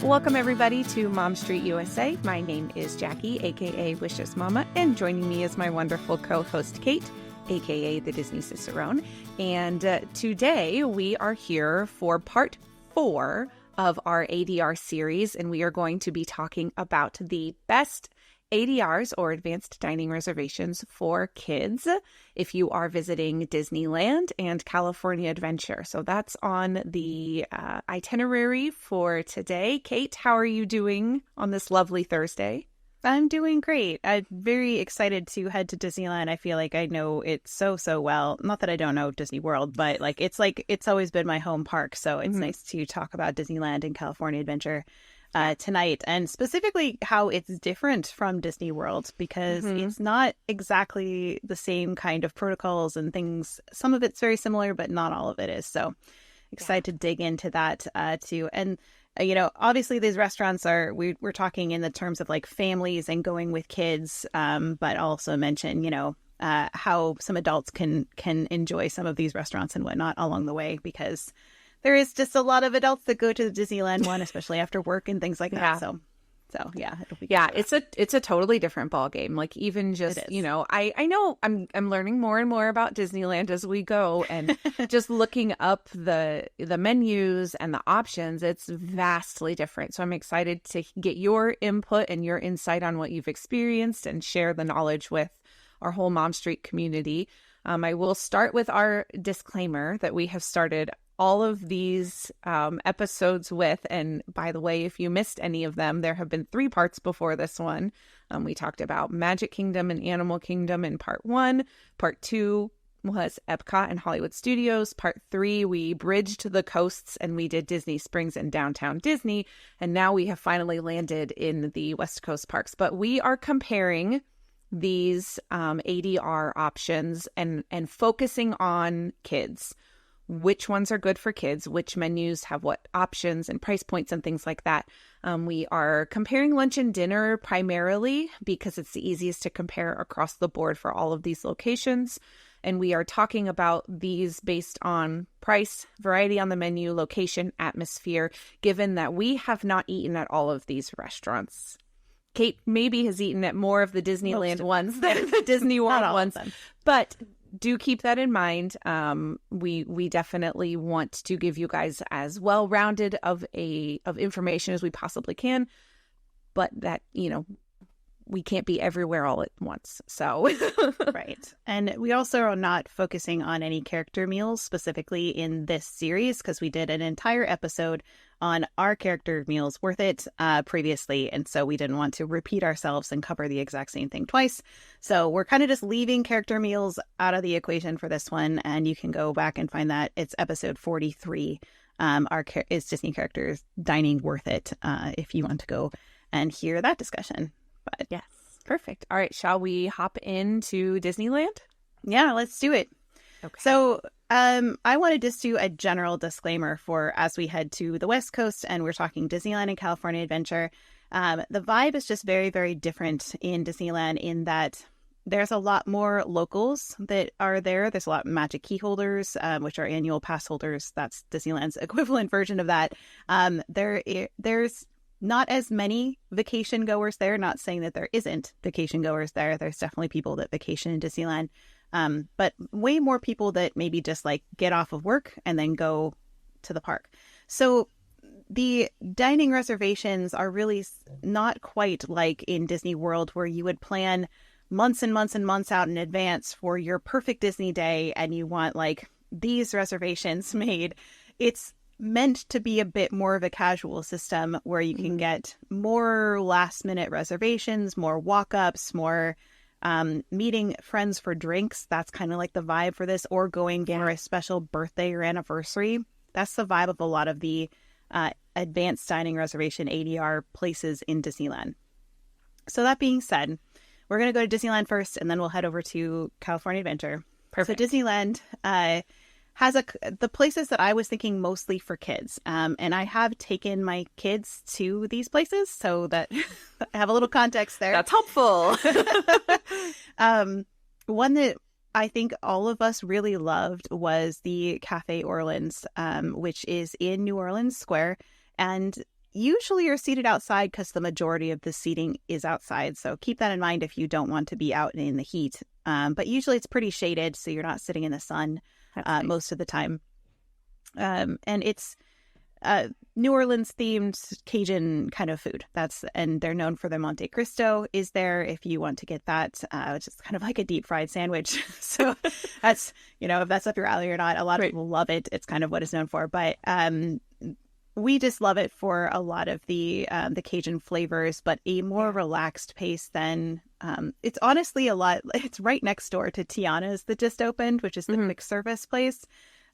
Welcome everybody to Mom Street USA. My name is Jackie, aka Wishes Mama, and joining me is my wonderful co-host Kate, aka the Disney Cicerone. And today we are here for part 4 of our ADR series, and we are going to be talking about the best ADRs, or advanced dining reservations, for kids if you are visiting Disneyland and California Adventure. So that's on the itinerary for today. Kate, how are you doing on this lovely Thursday? I'm doing great. I'm very excited to head to Disneyland. I feel like I know it so well. Not that I don't know Disney World, but it's always been my home park. So it's nice to talk about Disneyland and California Adventure tonight, and specifically how it's different from Disney World, because it's not exactly the same kind of protocols and things. Some of it's very similar, but not all of it is. So excited to dig into that too. And obviously these restaurants we're talking in the terms of like families and going with kids, but also mention how some adults can enjoy some of these restaurants and whatnot along the way, because there is just a lot of adults that go to the Disneyland one, especially after work and things like that. So yeah, it'll be good. It's a totally different ball game. Like, even just I know I'm learning more and more about Disneyland as we go, and just looking up the menus and the options, it's vastly different. So I'm excited to get your input and your insight on what you've experienced and share the knowledge with our whole Mom Street community. I will start with our disclaimer that we have started all of these episodes with. And by the way, if you missed any of them, there have been 3 parts before this one. We talked about Magic Kingdom and Animal Kingdom in part 1. Part 2 was Epcot and Hollywood Studios. Part 3, we bridged the coasts and we did Disney Springs and Downtown Disney. And now we have finally landed in the West Coast parks. But we are comparing these ADR options and focusing on kids. Which ones are good for kids, which menus have what options and price points and things like that. We are comparing lunch and dinner primarily because it's the easiest to compare across the board for all of these locations. And we are talking about these based on price, variety on the menu, location, atmosphere, given that we have not eaten at all of these restaurants. Kate maybe has eaten at more of the Disneyland ones than the Disney World ones, but do keep that in mind. We definitely want to give you guys as well-rounded of information as we possibly can, but that, we can't be everywhere all at once. So right. And we also are not focusing on any character meals specifically in this series, because we did an entire episode on our character meals worth it previously. And so we didn't want to repeat ourselves and cover the exact same thing twice. So we're kind of just leaving character meals out of the equation for this one. And you can go back and find that. It's episode 43. Is Disney Characters Dining Worth It? If you want to go and hear that discussion. But yes, perfect. All right, shall we hop into Disneyland? Yeah, let's do it. Okay. So I want to just do a general disclaimer for as we head to the West Coast and we're talking Disneyland and California Adventure. The vibe is just very, very different in Disneyland in that there's a lot more locals that are there. There's a lot of Magic Key holders, which are annual pass holders. That's Disneyland's equivalent version of that. There's not as many vacation goers there. Not saying that there isn't vacation goers there. There's definitely people that vacation in Disneyland. But way more people that maybe just like get off of work and then go to the park. So the dining reservations are really not quite like in Disney World, where you would plan months and months and months out in advance for your perfect Disney day and you want like these reservations made. It's meant to be a bit more of a casual system where you can get more last minute reservations, more walk-ups, more meeting friends for drinks. That's kind of like the vibe for this, or going for a special birthday or anniversary. That's the vibe of a lot of the advanced dining reservation ADR places in Disneyland. So that being said, we're going to go to Disneyland first and then we'll head over to California Adventure. Perfect. So Disneyland has the places that I was thinking mostly for kids. And I have taken my kids to these places so that I have a little context there. That's helpful. One that I think all of us really loved was the Cafe Orleans, which is in New Orleans Square. And usually are seated outside because the majority of the seating is outside. So keep that in mind if you don't want to be out in the heat. But usually it's pretty shaded, so you're not sitting in the sun Nice. most of the time. And it's New Orleans themed Cajun kind of food. And they're known for their Monte Cristo is there if you want to get that, which is kind of like a deep fried sandwich. So that's, if that's up your alley or not. A lot of people love it. It's kind of what it's known for. But we just love it for a lot of the Cajun flavors, but a more relaxed pace than it's honestly it's right next door to Tiana's that just opened, which is the quick service place.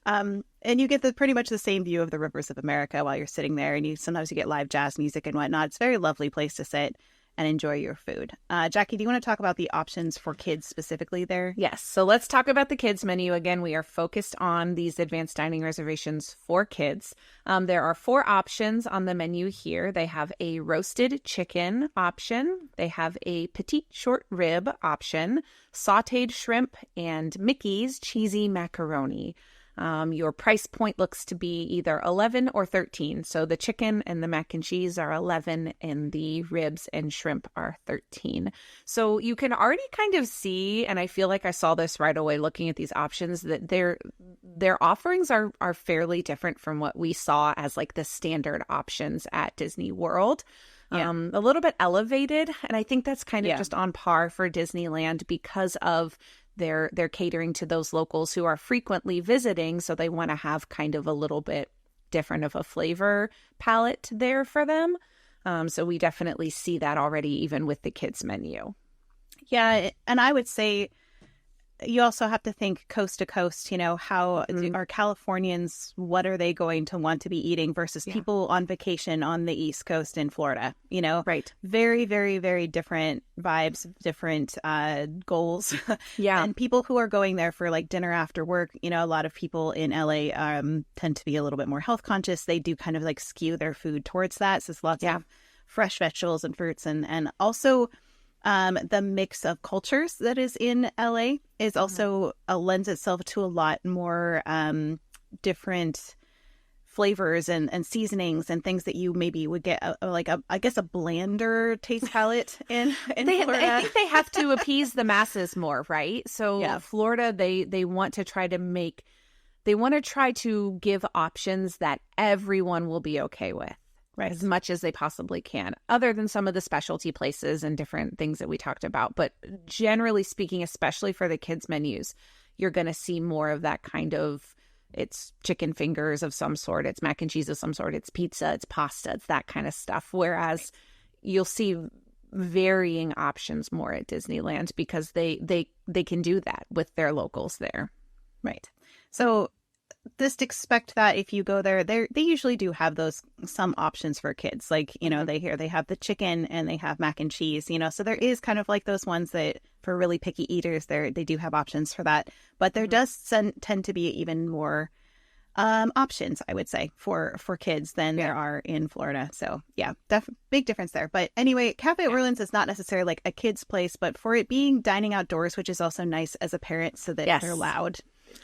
And you get pretty much the same view of the rivers of America while you're sitting there, and sometimes you get live jazz music and whatnot. It's a very lovely place to sit and enjoy your food. Jackie, do you want to talk about the options for kids specifically there? Yes. So let's talk about the kids menu. Again, we are focused on these advanced dining reservations for kids. There are 4 options on the menu here. They have a roasted chicken option. They have a petite short rib option, sauteed shrimp, and Mickey's cheesy macaroni. Your price point looks to be either 11 or 13. So the chicken and the mac and cheese are 11 and the ribs and shrimp are 13. So you can already kind of see, and I feel like I saw this right away looking at these options, that their offerings are fairly different from what we saw as like the standard options at Disney World. Yeah. A little bit elevated. And I think that's kind of just on par for Disneyland because of they're catering to those locals who are frequently visiting, so they want to have kind of a little bit different of a flavor palette there for them. So we definitely see that already even with the kids menu. Yeah, and I would say you also have to think coast to coast, how are Californians, what are they going to want to be eating versus people on vacation on the East Coast in Florida, Right. Very, very, very different vibes, different goals. Yeah. And people who are going there for like dinner after work, a lot of people in LA tend to be a little bit more health conscious. They do kind of like skew their food towards that. So it's lots of fresh vegetables and fruits and also the mix of cultures that is in LA is also lends itself to a lot more different flavors and seasonings and things that you maybe would get I guess a blander taste palette in Florida. I think they have to appease the masses more, right? So Florida, they want to try to give options that everyone will be okay with. Right. As much as they possibly can, other than some of the specialty places and different things that we talked about. But generally speaking, especially for the kids' menus, you're going to see more of that kind of, it's chicken fingers of some sort, it's mac and cheese of some sort, it's pizza, it's pasta, it's that kind of stuff. Whereas you'll see varying options more at Disneyland because they can do that with their locals there. Right. So just expect that if you go there, they usually do have some options for kids. Like, they have the chicken and they have mac and cheese, so there is kind of like those ones that for really picky eaters they do have options for that. But there does tend to be even more options, I would say, for kids than there are in Florida. So yeah, big difference there. But anyway, Cafe Orleans is not necessarily like a kid's place, but for it being dining outdoors, which is also nice as a parent so that they're loud.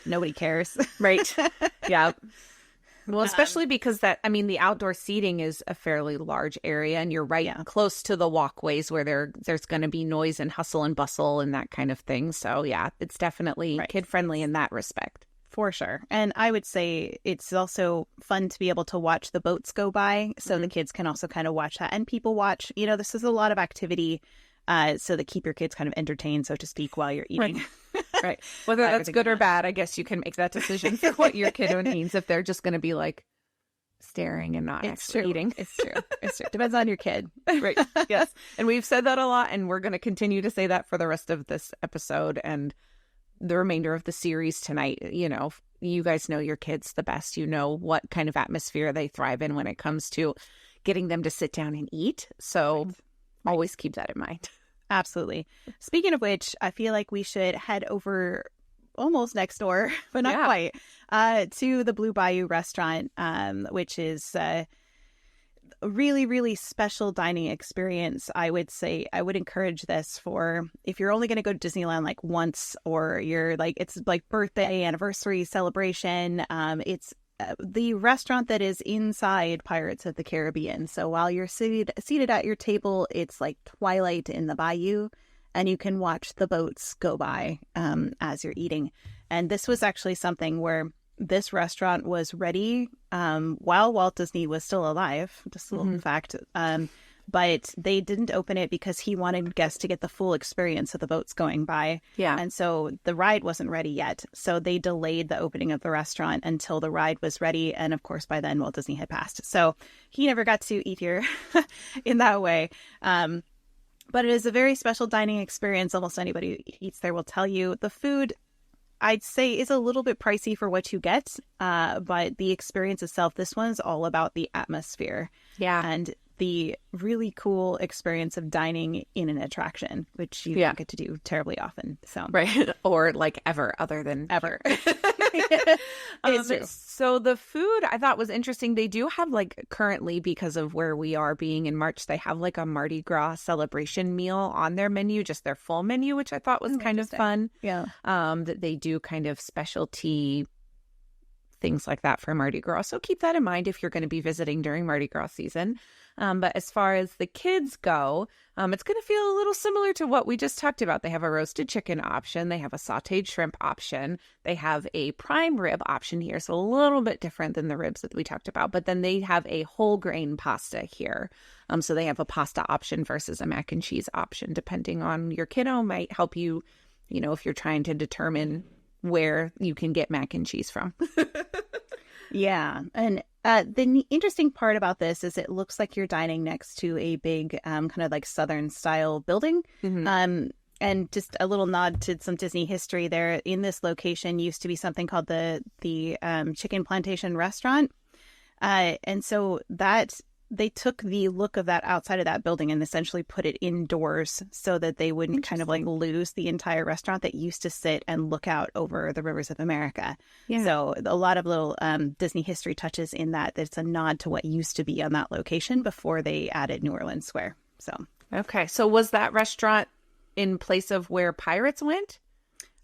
Nobody cares. Right. Yeah. Well, especially because the outdoor seating is a fairly large area and you're right close to the walkways where there's going to be noise and hustle and bustle and that kind of thing. So yeah, it's definitely kid friendly in that respect. For sure. And I would say it's also fun to be able to watch the boats go by. So the kids can also kind of watch that and people watch, this is a lot of activity so that keep your kids kind of entertained, so to speak, while you're eating. Right. Whether that's good or bad, I guess you can make that decision for what your kiddo needs if they're just going to be like staring and not actually eating. It's true. Depends on your kid. Right. Yes. And we've said that a lot and we're going to continue to say that for the rest of this episode and the remainder of the series tonight. You guys know your kids the best. You know what kind of atmosphere they thrive in when it comes to getting them to sit down and eat. So always keep that in mind. Absolutely. Speaking of which, I feel like we should head over almost next door, but not quite, to the Blue Bayou restaurant, which is a really, really special dining experience. I would say I would encourage this for if you're only going to go to Disneyland like once or you're like, it's like birthday, anniversary, celebration. It's the restaurant that is inside Pirates of the Caribbean. So while you're seated at your table, it's like twilight in the bayou, and you can watch the boats go by as you're eating. And this was actually something where this restaurant was ready while Walt Disney was still alive, just a little fact. But they didn't open it because he wanted guests to get the full experience of the boats going by. Yeah. And so the ride wasn't ready yet. So they delayed the opening of the restaurant until the ride was ready. And of course, by then, Walt Disney had passed. So he never got to eat here in that way. But it is a very special dining experience. Almost anybody who eats there will tell you. The food, I'd say, is a little bit pricey for what you get. But the experience itself, this one's all about the atmosphere. Yeah. And the really cool experience of dining in an attraction, which you don't get to do terribly often. So right. Or like ever, other than ever. It's true. So the food I thought was interesting. They do have like currently, because of where we are being in March, they have like a Mardi Gras celebration meal on their menu, just their full menu, which I thought was kind of fun. Yeah. That they do kind of specialty things like that for Mardi Gras. So keep that in mind if you're going to be visiting during Mardi Gras season. But as far as the kids go, it's going to feel a little similar to what we just talked about. They have a roasted chicken option. They have a sauteed shrimp option. They have a prime rib option here. So a little bit different than the ribs that we talked about. But then they have a whole grain pasta here. So they have a pasta option versus a mac and cheese option, depending on your kiddo. Might help you, if you're trying to determine where you can get mac and cheese from. Yeah. And the interesting part about this is it looks like you're dining next to a big kind of like Southern style building. And just a little nod to some Disney history there. In this location used to be something called the Chicken Plantation Restaurant. And so that they took the look of that outside of that building and essentially put it indoors so that they wouldn't kind of like lose the entire restaurant that used to sit and look out over the rivers of America. Yeah. So a lot of little Disney history touches in that. It's a nod to what used to be on that location before they added New Orleans Square. So okay. So was that restaurant in place of where Pirates went?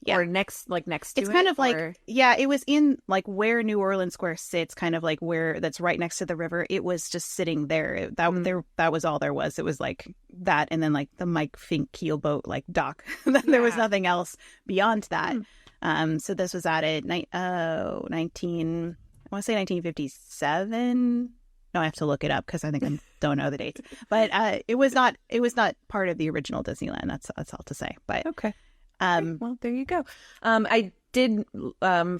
Yeah. Or next to it? It's kind of like, yeah, it was in like where New Orleans Square sits, kind of like where that's right next to the river. It was just sitting there. That was all there was. It was like that. And then like the Mike Fink keelboat, like dock. There was nothing else beyond that. So this was added, I want to say 1957. No, I have to look it up because I think I don't know the dates. But it was not part of the original Disneyland. That's all to say. But okay. Well, there you go. I did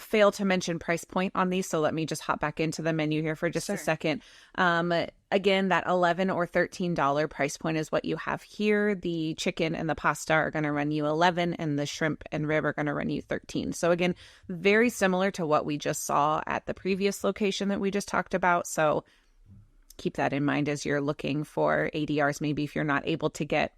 fail to mention price point on these, so let me just hop back into the menu here for just a second. Again, that $11 or $13 price point is what you have here. The chicken and the pasta are going to run you $11, and the shrimp and rib are going to run you $13. So again, very similar to what we just saw at the previous location that we just talked about. So keep that in mind as you're looking for ADRs, maybe if you're not able to get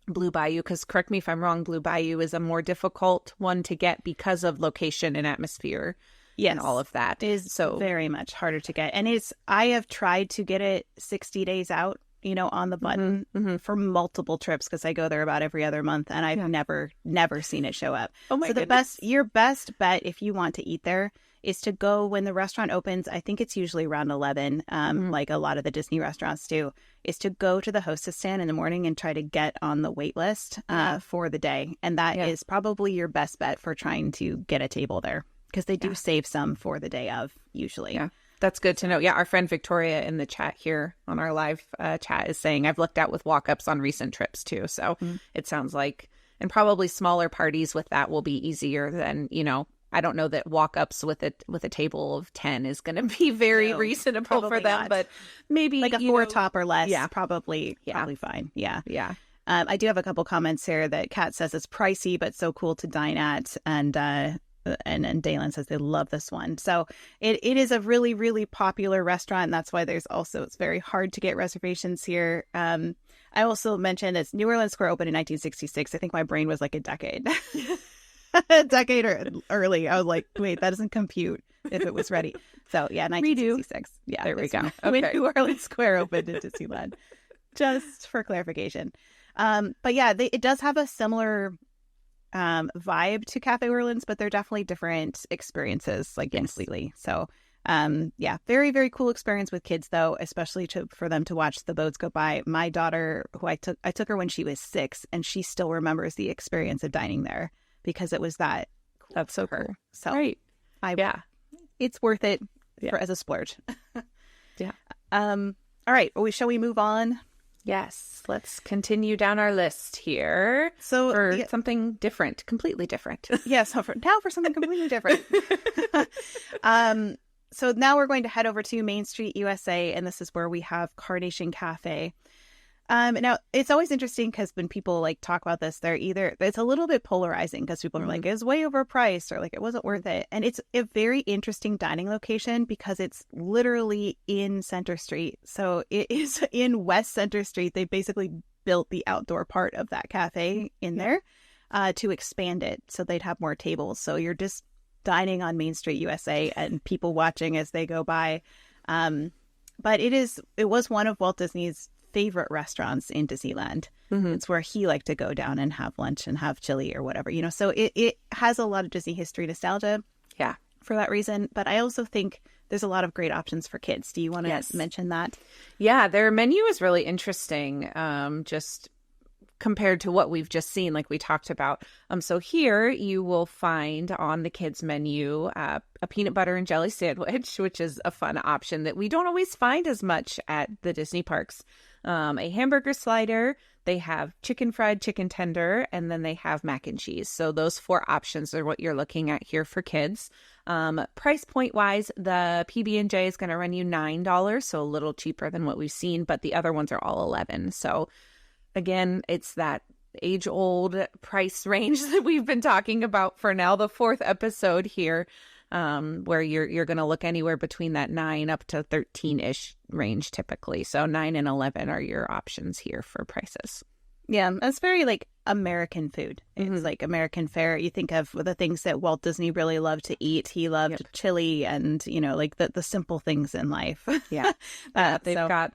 Blue Bayou, because correct me if I'm wrong, Blue Bayou is a more difficult one to get because of location and atmosphere. Yes, and all of that. It is so very much harder to get. And I have tried to get it 60 days out, on the button for multiple trips because I go there about every other month and I've never seen it show up. Oh my goodness. Your best bet if you want to eat there is to go when the restaurant opens. I think it's usually around 11, like a lot of the Disney restaurants do, is to go to the hostess stand in the morning and try to get on the wait list for the day. And that is probably your best bet for trying to get a table there because they do save some for the day of usually. Yeah, that's good to know. Yeah, our friend Victoria in the chat here on our live chat is saying, I've looked out with walk-ups on recent trips too. So it sounds like, and probably smaller parties with that will be easier than, I don't know that walk-ups with a table of 10 is going to be very reasonable for them, but maybe like a 4 top or less. Yeah, probably fine. Yeah. Yeah. I do have a couple comments here that Kat says it's pricey, but so cool to dine at. And Dalen says they love this one. So it is a really, really popular restaurant. And that's why it's very hard to get reservations here. I also mentioned it's New Orleans Square opened in 1966. I think my brain was like a decade. A decade or early. I was like, wait, that doesn't compute if it was ready. So yeah, 1966. Yeah, there we go. When New Orleans Square opened in Disneyland, just for clarification. But yeah, it does have a similar vibe to Cafe Orleans, but they're definitely different experiences, like completely. So Yeah, very, very cool experience with kids, though, especially for them to watch the boats go by. My daughter, who I took her when she was 6, and she still remembers the experience of dining there because it was that cool. That's so cool. So right. It's worth it as a splurge. Yeah. All right. Shall we move on? Yes. Let's continue down our list here. So for something different, completely different. Yes. So for something completely different. So now we're going to head over to Main Street, USA, and this is where we have Carnation Cafe. Now, it's always interesting because when people like talk about this, it's a little bit polarizing because people are like, it's way overpriced or like it wasn't worth it. And it's a very interesting dining location because it's literally in Center Street. So it is in West Center Street. They basically built the outdoor part of that cafe in there to expand it so they'd have more tables. So you're just dining on Main Street, USA, and people watching as they go by. But it was one of Walt Disney's favorite restaurants in Disneyland. It's where he liked to go down and have lunch and have chili or whatever, so it has a lot of Disney history nostalgia for that reason. But I also think there's a lot of great options for kids. Do you want to mention that? Yeah, their menu is really interesting, just compared to what we've just seen, like we talked about. So here you will find on the kids menu a peanut butter and jelly sandwich, which is a fun option that we don't always find as much at the Disney parks. A hamburger slider, they have fried chicken tender, and then they have mac and cheese. So those 4 options are what you're looking at here for kids. Price point wise, the PB&J is going to run you $9, so a little cheaper than what we've seen, but the other ones are all $11. So again, it's that age-old price range that we've been talking about for now, the 4th episode here, where you're going to look anywhere between that 9 up to 13-ish range typically. So 9 and 11 are your options here for prices. Yeah, it's very like American food. It's like American fare. You think of the things that Walt Disney really loved to eat. He loved chili and, like the simple things in life. Yeah. They've got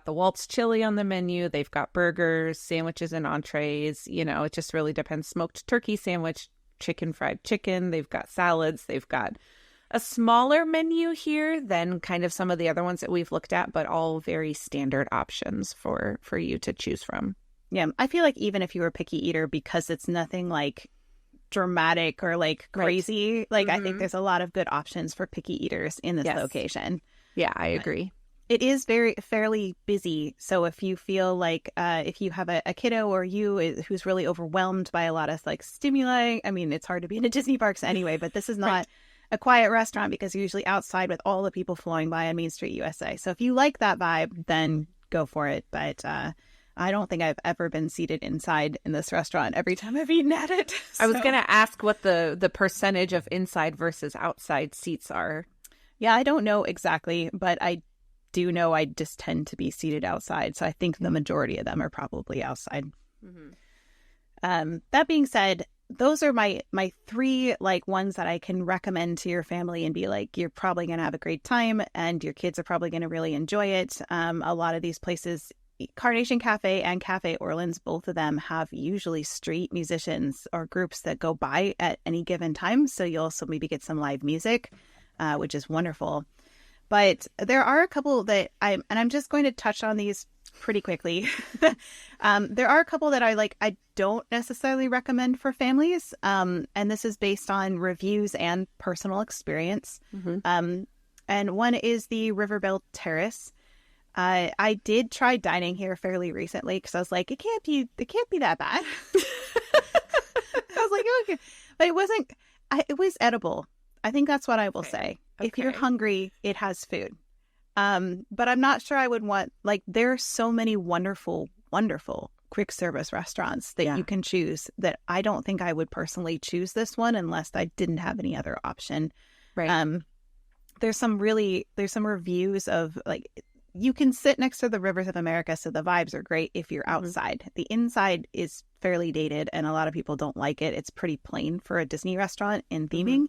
the Walt's chili on the menu. They've got burgers, sandwiches and entrees. It just really depends. Smoked turkey sandwich, fried chicken. They've got salads. They've got a smaller menu here than kind of some of the other ones that we've looked at, but all very standard options for you to choose from. Yeah, I feel like even if you were a picky eater, because it's nothing like dramatic or like crazy, like I think there's a lot of good options for picky eaters in this location. Yeah, I agree. It is fairly busy. So if you feel like if you have a kiddo or who's really overwhelmed by a lot of like stimuli, I mean, it's hard to be in a Disney parks anyway, but this is not a quiet restaurant because you're usually outside with all the people flowing by on Main Street, USA. So if you like that vibe, then go for it. But I don't think I've ever been seated inside in this restaurant every time I've eaten at it. So. I was going to ask what the percentage of inside versus outside seats are. Yeah, I don't know exactly, but I do know I just tend to be seated outside. So I think the majority of them are probably outside. That being said, those are my 3 like ones that I can recommend to your family and be like, you're probably going to have a great time and your kids are probably going to really enjoy it. A lot of these places, Carnation Cafe and Cafe Orleans, both of them have usually street musicians or groups that go by at any given time. So you'll also maybe get some live music, which is wonderful. But there are a couple that I'm just going to touch on these pretty quickly. There are a couple that I don't necessarily recommend for families. And this is based on reviews and personal experience. And one is the Riverbill Terrace. I did try dining here fairly recently because I was like, it can't be that bad. I was like, okay, but it wasn't. It was edible. I think that's what I will say. Okay. If you're hungry, it has food. But I'm not sure I would want, like, there are so many wonderful, wonderful quick service restaurants that you can choose that I don't think I would personally choose this one unless I didn't have any other option. Right. There's some reviews of like, you can sit next to the rivers of America, so the vibes are great if you're outside. The inside is fairly dated, and a lot of people don't like it. It's pretty plain for a Disney restaurant in theming.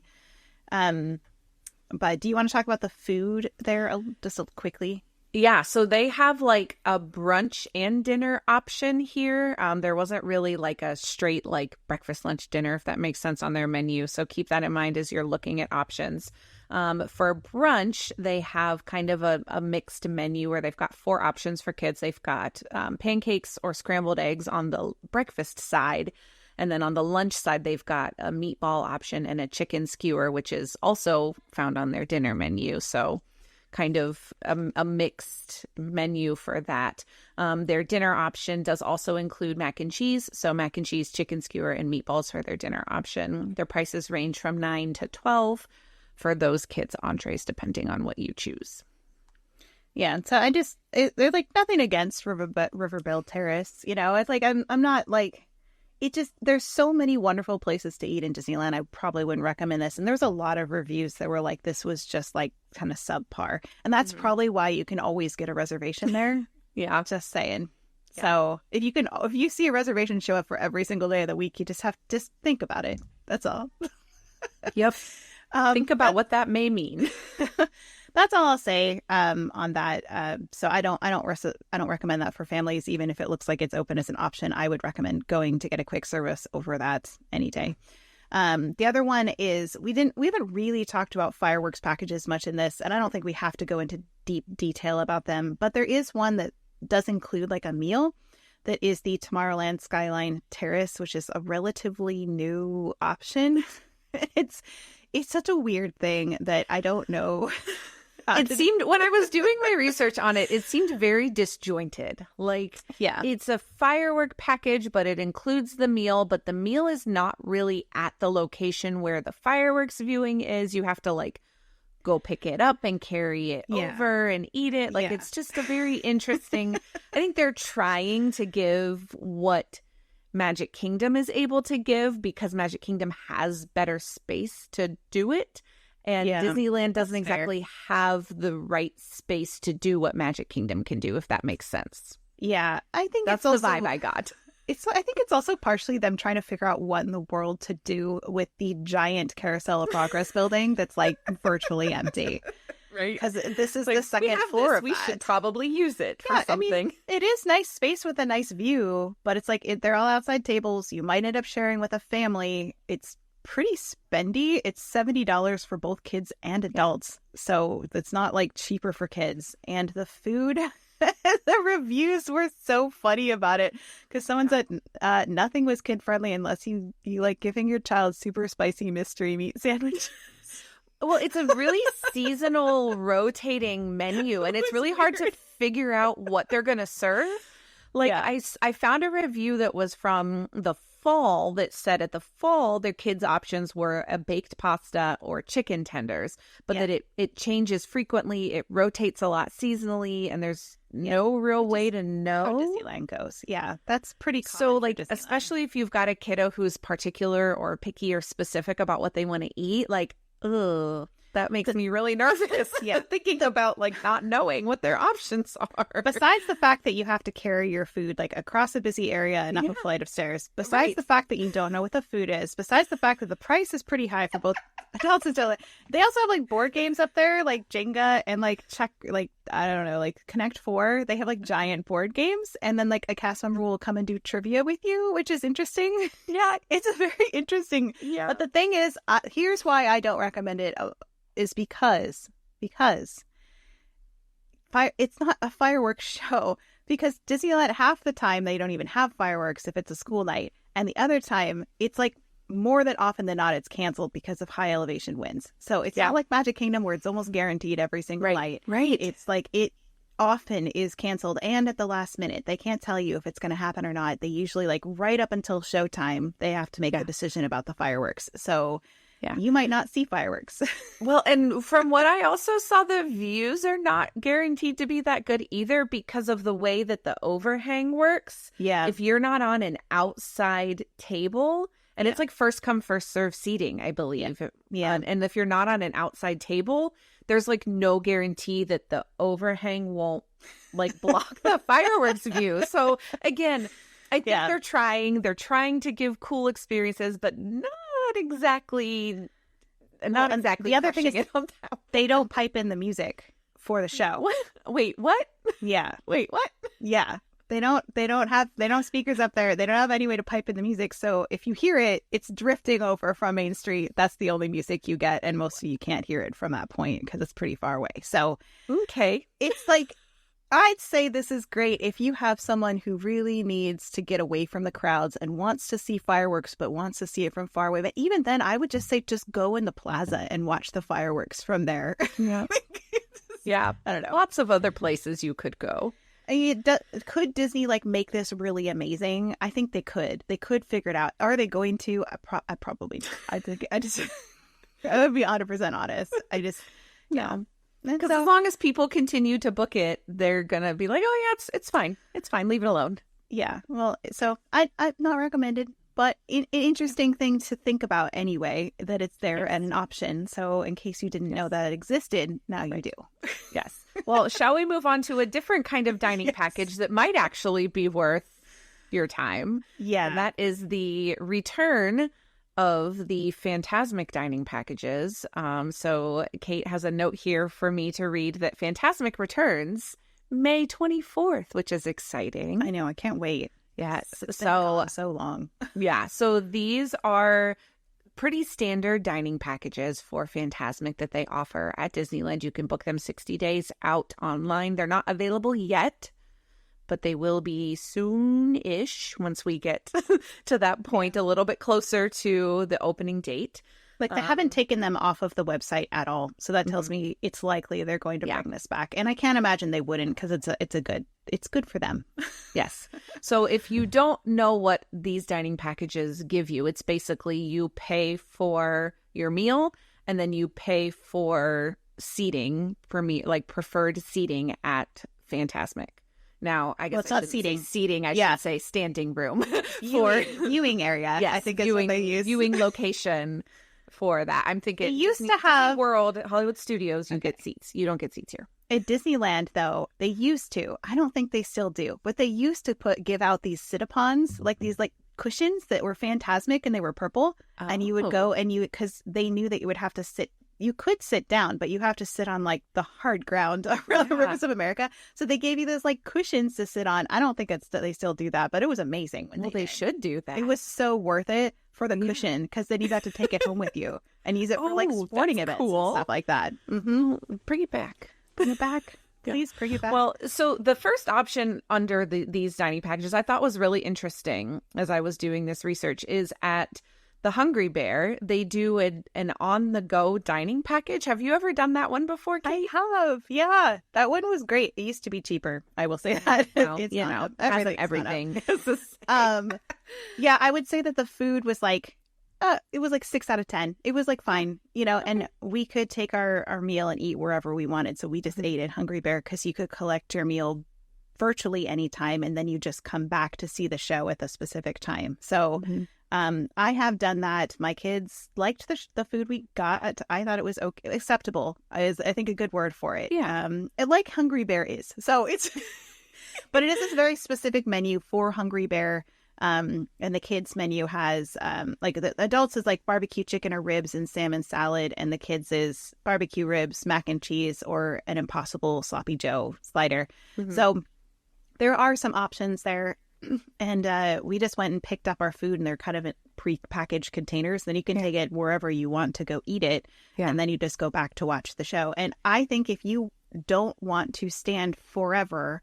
But do you want to talk about the food there just quickly? Yeah, so they have like a brunch and dinner option here. There wasn't really like a straight like breakfast, lunch, dinner, if that makes sense, on their menu. So keep that in mind as you're looking at options. For brunch, they have kind of a mixed menu where they've got 4 options for kids. They've got pancakes or scrambled eggs on the breakfast side. And then on the lunch side, they've got a meatball option and a chicken skewer, which is also found on their dinner menu. So kind of a mixed menu for that. Their dinner option does also include mac and cheese. So mac and cheese, chicken skewer, and meatballs for their dinner option. Their prices range from $9 to $12 for those kids' entrees, depending on what you choose. Yeah, so there's like nothing against Riverbill Terrace. You know, it's like I'm not like, it just, there's so many wonderful places to eat in Disneyland. I probably wouldn't recommend this. And there's a lot of reviews that were like, this was just like kind of subpar. And that's probably why you can always get a reservation there. Yeah. Just saying. Yeah. So if you see a reservation show up for every single day of the week, you just think about it. That's all. Yep. Think about what that may mean. That's all I'll say on that. So I don't recommend that for families, even if it looks like it's open as an option. I would recommend going to get a quick service over that any day. The other one is we haven't really talked about fireworks packages much in this, and I don't think we have to go into deep detail about them. But there is one that does include like a meal. That is the Tomorrowland Skyline Terrace, which is a relatively new option. It's such a weird thing that I don't know. It seemed, when I was doing my research on it, it seemed very disjointed. Like, yeah, it's a firework package, but it includes the meal, but the meal is not really at the location where the fireworks viewing is. You have to like go pick it up and carry it over and eat it. Like, it's just a very interesting, I think they're trying to give what Magic Kingdom is able to give, because Magic Kingdom has better space to do it. And Disneyland doesn't exactly have the right space to do what Magic Kingdom can do, if that makes sense. Yeah, I think that's the vibe I got. I think it's also partially them trying to figure out what in the world to do with the giant Carousel of Progress building that's like virtually empty. Right. Because this is like, the second floor of we should probably use it for something. I mean, it is nice space with a nice view, but it's like they're all outside tables. You might end up sharing with a family. It's pretty spendy. It's $70 for both kids and adults. So it's not like cheaper for kids. And the food, the reviews were so funny about it, because someone said nothing was kid friendly unless you like giving your child super spicy mystery meat sandwich. Well, it's a really seasonal rotating menu, and it's really hard to figure out what they're going to serve. Like, I found a review that was from the fall that said at the fall their kids' options were a baked pasta or chicken tenders, but that it changes frequently, it rotates a lot seasonally, and there's no real way to know how Disneyland goes. Yeah, that's pretty common. So like, especially if you've got a kiddo who's particular or picky or specific about what they want to eat, like, ugh, that makes me really nervous. Yeah, thinking about like not knowing what their options are. Besides the fact that you have to carry your food like across a busy area and up a flight of stairs. Besides the fact that you don't know what the food is. Besides the fact that the price is pretty high for both adults and children. They also have like board games up there, like Jenga and like I don't know, like Connect 4. They have like giant board games, and then like a cast member will come and do trivia with you, which is interesting. Yeah, it's a very interesting. Yeah. But the thing is, here's why I don't recommend it. Is because it's not a fireworks show, because Disneyland, half the time they don't even have fireworks if it's a school night, and the other time it's like more than often than not it's canceled because of high elevation winds. So it's not like Magic Kingdom where it's almost guaranteed every single night. Right. It's like it often is canceled, and at the last minute they can't tell you if it's going to happen or not. They usually like right up until showtime they have to make a decision about the fireworks. So you might not see fireworks. Well, and from what I also saw, the views are not guaranteed to be that good either, because of the way that the overhang works. Yeah. If you're not on an outside table, and it's like first come, first serve seating, I believe. Yeah. And if you're not on an outside table, there's like no guarantee that the overhang won't like block the fireworks view. So again, I think they're trying to give cool experiences, but not exactly. The other thing is they don't pipe in the music for the show. What? Wait, what? Yeah. Wait, what? Yeah. They don't have speakers up there. They don't have any way to pipe in the music. So if you hear it, it's drifting over from Main Street. That's the only music you get. And most of you can't hear it from that point because it's pretty far away. So, okay. It's like, I'd say this is great if you have someone who really needs to get away from the crowds and wants to see fireworks, but wants to see it from far away. But even then, I would just say just go in the plaza and watch the fireworks from there. Yeah. Yeah. I don't know. Lots of other places you could go. Could Disney like make this really amazing? I think they could. They could figure it out. Are they going to? I probably. I think I would be 100% honest. Yeah. Because as long as people continue to book it, they're gonna be like, oh yeah, it's fine. It's fine. Leave it alone. Yeah. Well, so I'm not recommended, but an interesting thing to think about anyway, that it's there and an option. So in case you didn't know that it existed, now you do. Yes. Well, shall we move on to a different kind of dining package that might actually be worth your time? Yeah. That is the return of the Fantasmic dining packages. So Kate has a note here for me to read that Fantasmic returns May 24th, which is exciting. I know. I can't wait. Yes. So long. Yeah. So these are pretty standard dining packages for Fantasmic that they offer at Disneyland. You can book them 60 days out online. They're not available yet, but they will be soon-ish once we get to that point, a little bit closer to the opening date. Like they haven't taken them off of the website at all. So that tells me it's likely they're going to bring this back. And I can't imagine they wouldn't, because it's good for them. Yes. So if you don't know what these dining packages give you, it's basically you pay for your meal and then you pay for seating for me, like preferred seating at Fantasmic. Now, I guess it's not seating. Seating, I should say standing room for viewing area. Yes, I think it's what they use. Viewing location for that. I'm thinking they used to have Disney World, Hollywood Studios. You get seats. You don't get seats here. At Disneyland, though, they used to. I don't think they still do, but they used to give out these sit-upons, like these cushions that were Fantasmic and they were purple, and you would go and because they knew that you would have to sit. You could sit down, but you have to sit on like the hard ground around the rivers of America. So they gave you those like cushions to sit on. I don't think they still do that, but it was amazing. They should do that. It was so worth it for the cushion, because then you got to take it home with you and use it for like sporting events and stuff like that. Mm-hmm. Bring it back. Bring it back. Please bring it back. Well, so the first option under these dining packages I thought was really interesting as I was doing this research is at the Hungry Bear. They do an on-the-go dining package. Have you ever done that one before, Kate? I have. Yeah. That one was great. It used to be cheaper. I will say that. Well, it's everything. Yeah, I would say that the food was like, it was like 6 out of 10. It was like fine, and we could take our meal and eat wherever we wanted. So we just ate at Hungry Bear because you could collect your meal virtually anytime, and then you just come back to see the show at the specific time. So I have done that. My kids liked the food we got. I thought it was okay, acceptable is I think a good word for it. Yeah. Like Hungry Bear is. So it's, but it is this very specific menu for Hungry Bear. And the kids menu has like the adults is like barbecue chicken or ribs and salmon salad, and the kids is barbecue ribs, mac and cheese, or an Impossible Sloppy Joe slider. So there are some options there. And we just went and picked up our food, and they're kind of in pre-packaged containers. Then you can take it wherever you want to go eat it. And then you just go back to watch the show. And I think if you don't want to stand forever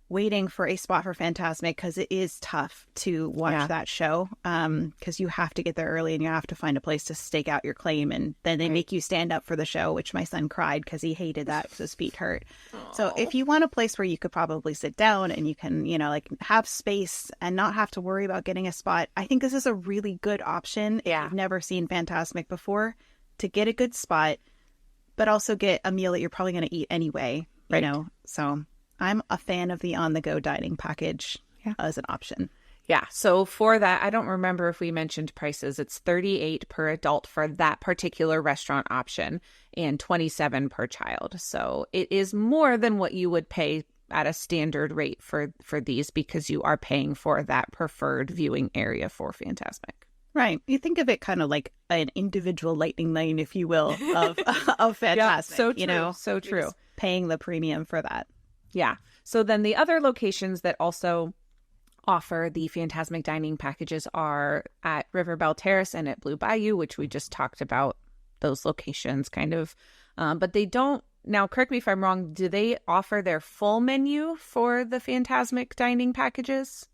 waiting for a spot for Fantasmic, because it is tough to watch that show, because you have to get there early and you have to find a place to stake out your claim, and then they make you stand up for the show, which my son cried because he hated that because his feet hurt. Aww. So if you want a place where you could probably sit down and you can, like have space and not have to worry about getting a spot, I think this is a really good option if you've never seen Fantasmic before, to get a good spot, but also get a meal that you're probably going to eat anyway, so I'm a fan of the on-the-go dining package as an option. Yeah. So for that, I don't remember if we mentioned prices. It's $38 per adult for that particular restaurant option and $27 per child. So it is more than what you would pay at a standard rate for these, because you are paying for that preferred viewing area for Fantasmic. Right. You think of it kind of like an individual lightning lane, if you will, of Fantasmic. So true. So true. Paying the premium for that. Yeah. So then the other locations that also offer the Fantasmic dining packages are at River Belle Terrace and at Blue Bayou, which we just talked about those locations kind of. But they don't, now correct me if I'm wrong, do they offer their full menu for the Fantasmic dining packages?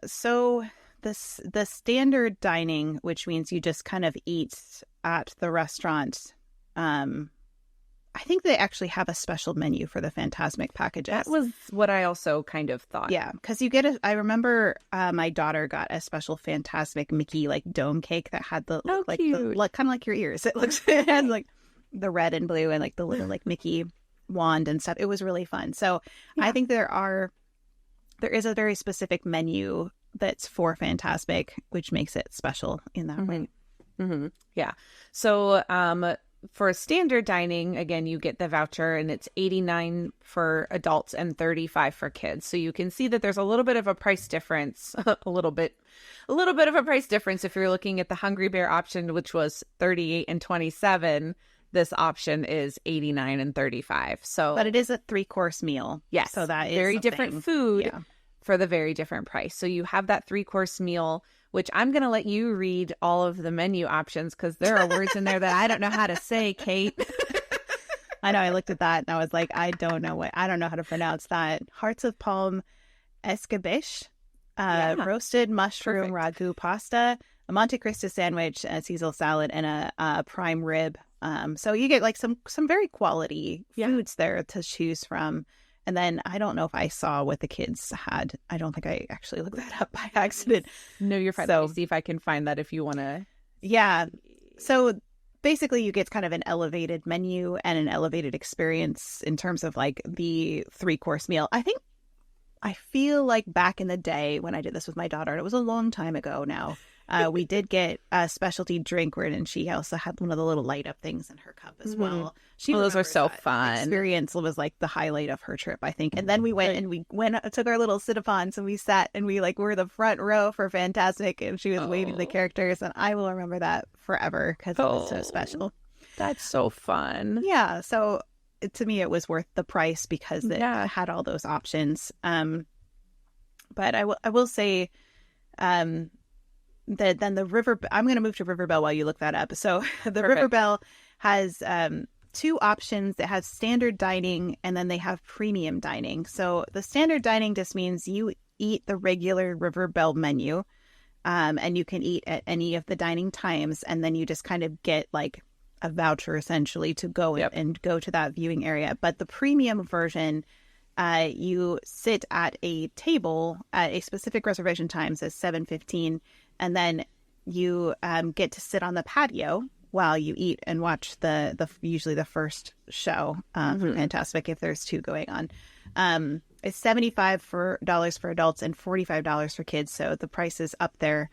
So the standard dining, which means you just kind of eat at the restaurant, I think they actually have a special menu for the Fantasmic packages. That was what I also kind of thought. Yeah, because you get I remember my daughter got a special Fantasmic Mickey like dome cake that had the kind of like your ears. It had like the red and blue and like the little like Mickey wand and stuff. It was really fun. So yeah. I think there is a very specific menu that's for Fantasmic, which makes it special in that way. Mm-hmm. Yeah. So for standard dining, again, you get the voucher and it's $89 for adults and $35 for kids. So you can see that there's a little bit of a price difference, a little bit of a price difference. If you're looking at the Hungry Bear option, which was $38 and $27, this option is $89 and $35. So, but it is a 3-course meal. Yes. So that is very different food. Yeah. For the very different price. So you have that 3-course meal, which I'm going to let you read all of the menu options because there are words in there that I don't know how to say, Kate. I know. I looked at that and I was like, I don't know how to pronounce that. Hearts of palm escabeche, roasted mushroom ragu pasta, a Monte Cristo sandwich, a Caesar salad, and a prime rib. So you get like some very quality foods there to choose from. And then I don't know if I saw what the kids had. I don't think I actually looked that up by accident. No, you're fine. So, let me see if I can find that if you want to. Yeah. So basically you get kind of an elevated menu and an elevated experience in terms of like the 3-course meal. I feel like back in the day when I did this with my daughter, and it was a long time ago now, we did get a specialty drink and she also had one of the little light up things in her cup as well. Those are so fun. Experience was like the highlight of her trip, I think. And then we went took our little sit-a-pons and we sat and we were the front row for Fantasmic and she was waving the characters and I will remember that forever because it was so special. That's so fun. Yeah. So to me, it was worth the price because it had all those options. But I will say, then the I'm going to move to River Belle while you look that up. So the River Belle has 2 options. It has standard dining and then they have premium dining. So the standard dining just means you eat the regular River Belle menu and you can eat at any of the dining times. And then you just kind of get like a voucher essentially to go and go to that viewing area. But the premium version, you sit at a table at a specific reservation time, says 7:15. And then you get to sit on the patio while you eat and watch the usually the first show for Fantasmic if there's 2 going on. It's $75 for adults and $45 for kids, so the price is up there.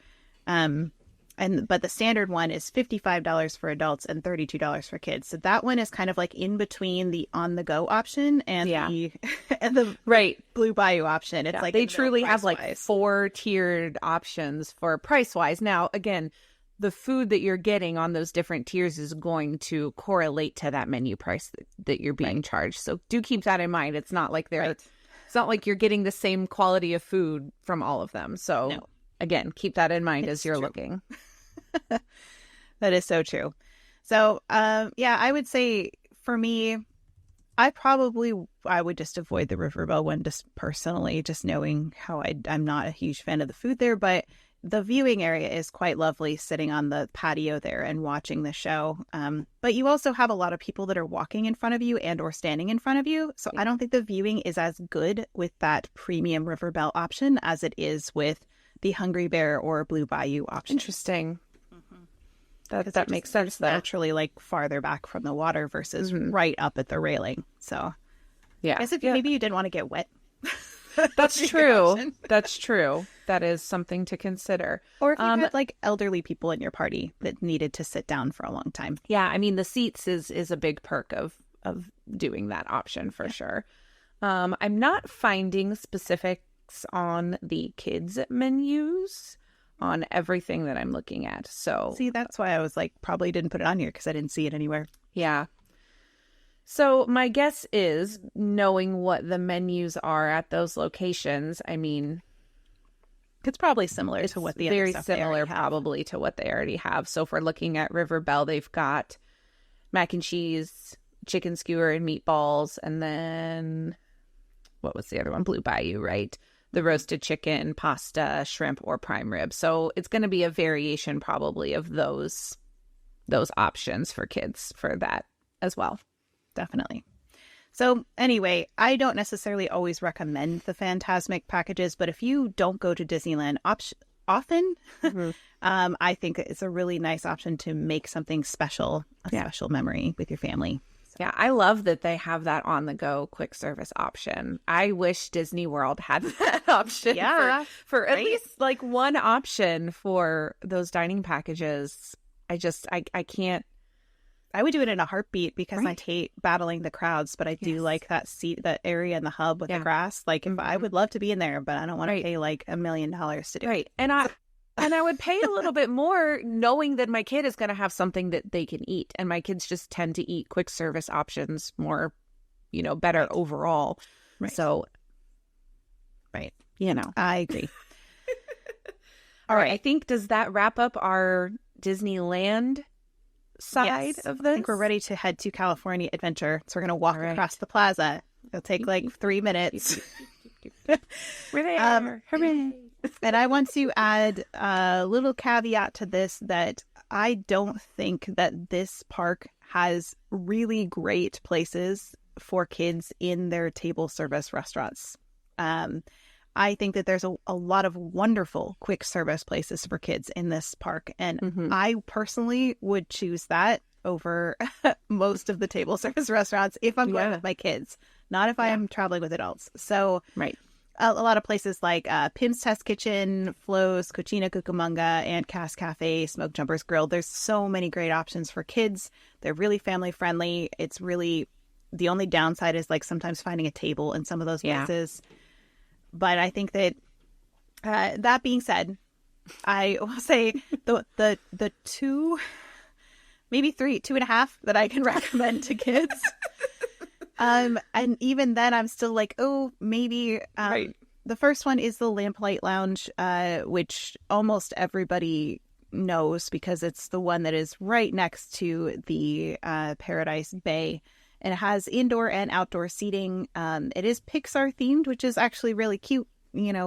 But the standard one is $55 for adults and $32 for kids. So that one is kind of like in between the on-the-go option and the Blue Bayou option. It's like they truly have like 4 tiered options for price-wise. Now, again, the food that you're getting on those different tiers is going to correlate to that menu price that you're being charged. So do keep that in mind. It's not like it's not like you're getting the same quality of food from all of them. So again, keep that in mind as you're looking. That is so true. So, I would say for me, I would just avoid the River Belle one just personally, just knowing how I'm not a huge fan of the food there, but the viewing area is quite lovely sitting on the patio there and watching the show. But you also have a lot of people that are walking in front of you and or standing in front of you. So I don't think the viewing is as good with that premium River Belle option as it is with the Hungry Bear or Blue Bayou option. Interesting. That makes sense though. Naturally like farther back from the water versus right up at the railing. So I guess if maybe you didn't want to get wet. That's true. That's true. That is something to consider. Or if you had like elderly people in your party that needed to sit down for a long time. Yeah, I mean the seats is a big perk of doing that option for sure. I'm not finding specifics on the kids menus on everything that I'm looking at. So see, that's why I was like probably didn't put it on here because I didn't see it anywhere. Yeah. So my guess is, knowing what the menus are at those locations, I mean, it's probably similar to what the other very stuff they similar already have. probably to what they already have. So if we're looking at River Belle, they've got mac and cheese, chicken skewer and meatballs, and then what was the other one? Blue Bayou, right? The roasted chicken, pasta, shrimp, or prime rib. So it's going to be a variation probably of those options for kids for that as well. Definitely. So anyway, I don't necessarily always recommend the Fantasmic packages, but if you don't go to Disneyland often, I think it's a really nice option to make something special, special memory with your family. So. Yeah, I love that they have that on the go quick service option. I wish Disney World had that option. Yeah, for at least like one option for those dining packages. I can't. I would do it in a heartbeat because I hate battling the crowds, but I do like that seat, that area in the hub with the grass. Like, if I would love to be in there, but I don't want to pay like $1 million to do it. And I would pay a little bit more knowing that my kid is going to have something that they can eat. And my kids just tend to eat quick service options more, better overall. Right. So, I agree. All right. I think, does that wrap up our Disneyland side of this? I think we're ready to head to California Adventure. So we're going to walk across the plaza. It'll take like 3 minutes. We're there. Hooray. And I want to add a little caveat to this, that I don't think that this park has really great places for kids in their table service restaurants. I think that there's a lot of wonderful quick service places for kids in this park. And I personally would choose that over most of the table service restaurants if I'm going with my kids, not if I am traveling with adults. So a lot of places like Pim's Test Kitchen, Flo's, Cucina Cucamonga, and Cass Cafe, Smoke Jumpers Grill. There's so many great options for kids. They're really family friendly. It's really, the only downside is like sometimes finding a table in some of those places. But I think that that being said, I will say the two, maybe three, 2.5 that I can recommend to kids. And even then I'm still like, maybe the first one is the Lamplight Lounge, which almost everybody knows because it's the one that is right next to the Paradise Bay. And it has indoor and outdoor seating. It is Pixar themed, which is actually really cute,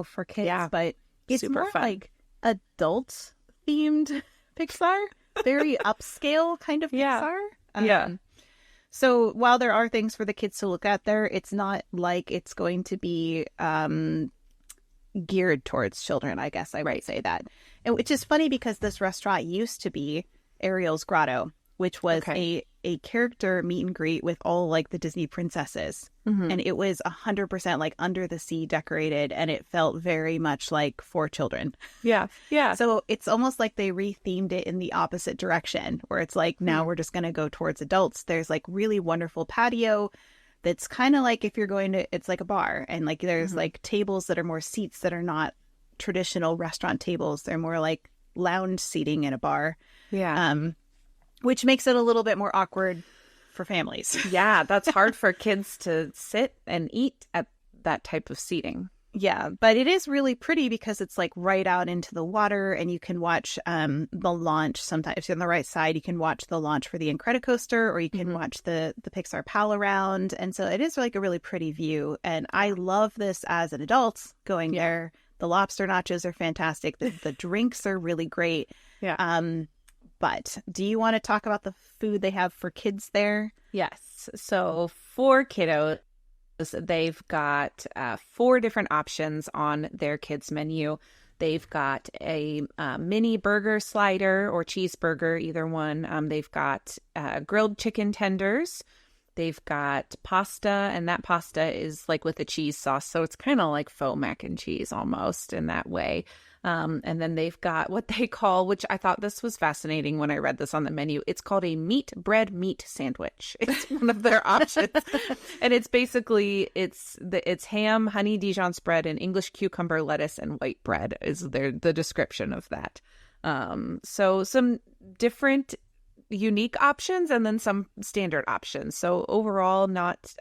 for kids. But it's super more fun. like adult themed Pixar, very upscale kind of Pixar. So while there are things for the kids to look at there, it's not like it's going to be geared towards children, I guess I would say that. And which is funny because this restaurant used to be Ariel's Grotto, which was a character meet and greet with all like the Disney princesses. And it was 100% like under the sea decorated, and it felt very much like for children. So it's almost like they rethemed it in the opposite direction, where it's like now we're just going to go towards adults. There's like really wonderful patio that's kind of like if you're going to, it's like a bar, and like there's like tables that are more seats that are not traditional restaurant tables. They're more like lounge seating in a bar. Which makes it a little bit more awkward for families. That's hard for kids to sit and eat at that type of seating. But it is really pretty because it's like right out into the water, and you can watch the launch. Sometimes if you're on the right side, you can watch the launch for the Incredicoaster, or you can watch the Pixar Pal around. And so it is like a really pretty view. And I love this as an adult going there. The lobster nachos are fantastic. The drinks are really great. But do you want to talk about the food they have for kids there? Yes. So for kiddos, they've got 4 different options on their kids menu. They've got a mini burger slider or cheeseburger, either one. They've got grilled chicken tenders. They've got pasta, and that pasta is like with a cheese sauce. So it's kind of like faux mac and cheese almost in that way. And then they've got what they call, which I thought this was fascinating when I read this on the menu. It's called a meat sandwich. It's one of their options. And it's basically, it's ham, honey Dijon spread, and English cucumber, lettuce, and white bread is the description of that. So some different unique options and then some standard options. So overall, not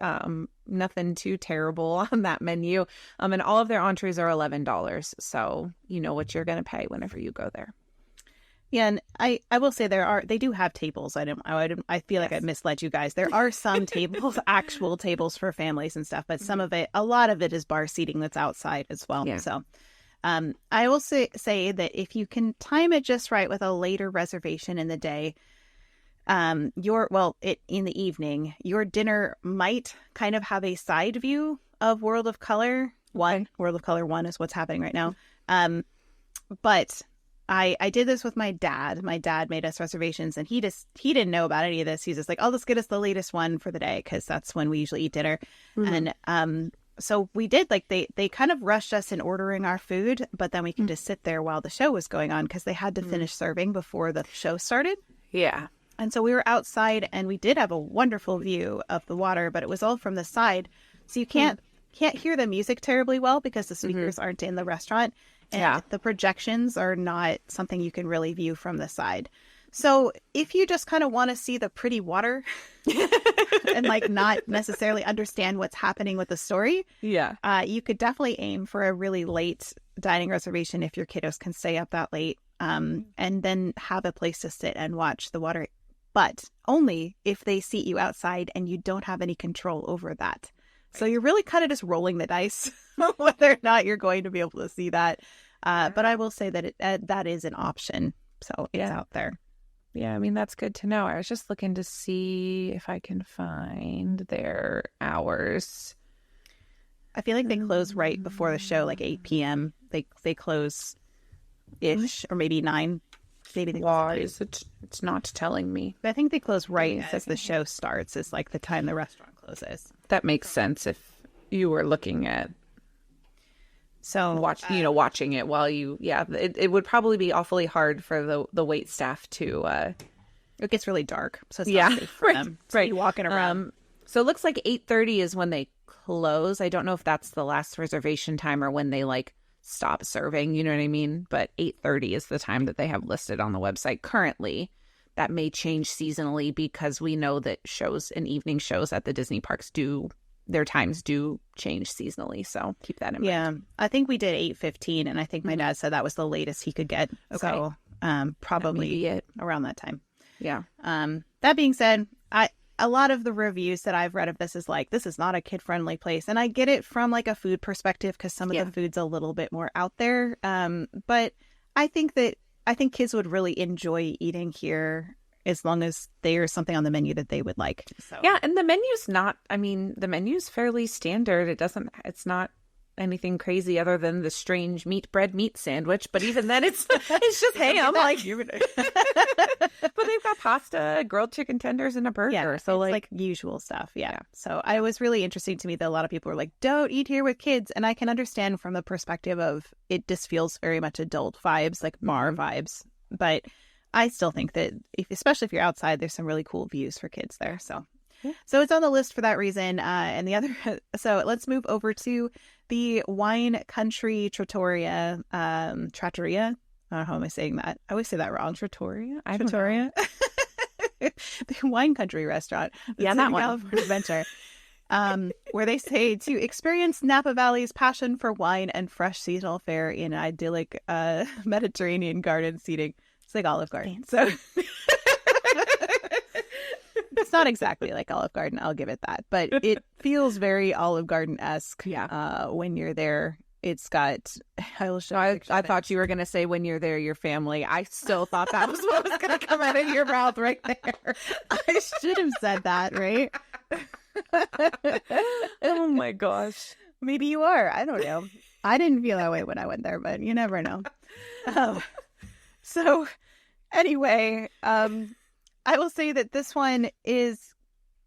nothing too terrible on that menu. And all of their entrees are $11. So you know what you're going to pay whenever you go there. Yeah, and I will say they do have tables. I feel like I misled you guys. There are some tables, actual tables for families and stuff, but a lot of it is bar seating that's outside as well. Yeah. So I will say that if you can time it just right with a later reservation in the day, in the evening, your dinner might kind of have a side view of World of Color 1. World of Color 1 is what's happening right now. But I did this with my dad. My dad made us reservations, and he didn't know about any of this. He's just like, "Oh, let's get us the latest one for the day," because that's when we usually eat dinner. Mm-hmm. And so we did, like, they kind of rushed us in ordering our food, but then we could just sit there while the show was going on because they had to finish serving before the show started. Yeah. And so we were outside, and we did have a wonderful view of the water, but it was all from the side, so you can't hear the music terribly well because the speakers aren't in the restaurant. And the projections are not something you can really view from the side. So if you just kind of want to see the pretty water and like not necessarily understand what's happening with the story, you could definitely aim for a really late dining reservation if your kiddos can stay up that late, and then have a place to sit and watch the water. But only if they seat you outside and you don't have any control over that. So you're really kind of just rolling the dice whether or not you're going to be able to see that. But I will say that that is an option. So it's out there. Yeah, I mean, that's good to know. I was just looking to see if I can find their hours. I feel like they close right before the show, like 8 p.m. They close-ish, or maybe 9. Maybe they Why is it? It's not telling me. I think they close right as the show starts. Is like the time the restaurant closes. That makes sense if you were looking at watching it while it would probably be awfully hard for the wait staff to it gets really dark, so it's not safe for them to be walking around. So it looks like 8:30 is when they close. I don't know if that's the last reservation time or when they like stop serving, you know what I mean? But 8:30 is the time that they have listed on the website currently. That may change seasonally because we know that shows and evening shows at the Disney parks their times do change seasonally. So keep that in mind. Yeah. I think we did 8:15, and I think my dad said that was the latest he could get. Okay. So probably around that time. Yeah. That being said, a lot of the reviews that I've read of this is like, this is not a kid-friendly place. And I get it from like a food perspective because some of the food's a little bit more out there. But I think kids would really enjoy eating here as long as there's something on the menu that they would like. So. Yeah, and the menu's fairly standard. It's not anything crazy other than the strange bread meat sandwich. But even then, it's just ham. Like, but they've got pasta, grilled chicken tenders, and a burger. Yeah, so like usual stuff. Yeah. So it was really interesting to me that a lot of people were like, "Don't eat here with kids," and I can understand from the perspective of it just feels very much adult vibes, like bar vibes. But I still think that, especially if you're outside, there's some really cool views for kids there. So it's on the list for that reason. And the other, so let's move over to the Wine Country Trattoria. Trattoria. I don't know how am I saying that. I always say that wrong. Trattoria. Trattoria. The Wine Country restaurant. Yeah, that one. California Adventure. Where they say to experience Napa Valley's passion for wine and fresh seasonal fare in idyllic Mediterranean garden seating. It's like Olive Garden. So it's not exactly like Olive Garden, I'll give it that. But it feels very Olive Garden-esque when you're there. It's got... I thought you were going to say when you're there, your family. I still thought that was what was going to come out of your mouth right there. I should have said that, right? Oh my gosh. Maybe you are. I don't know. I didn't feel that way when I went there, but you never know. So anyway, I will say that this one is,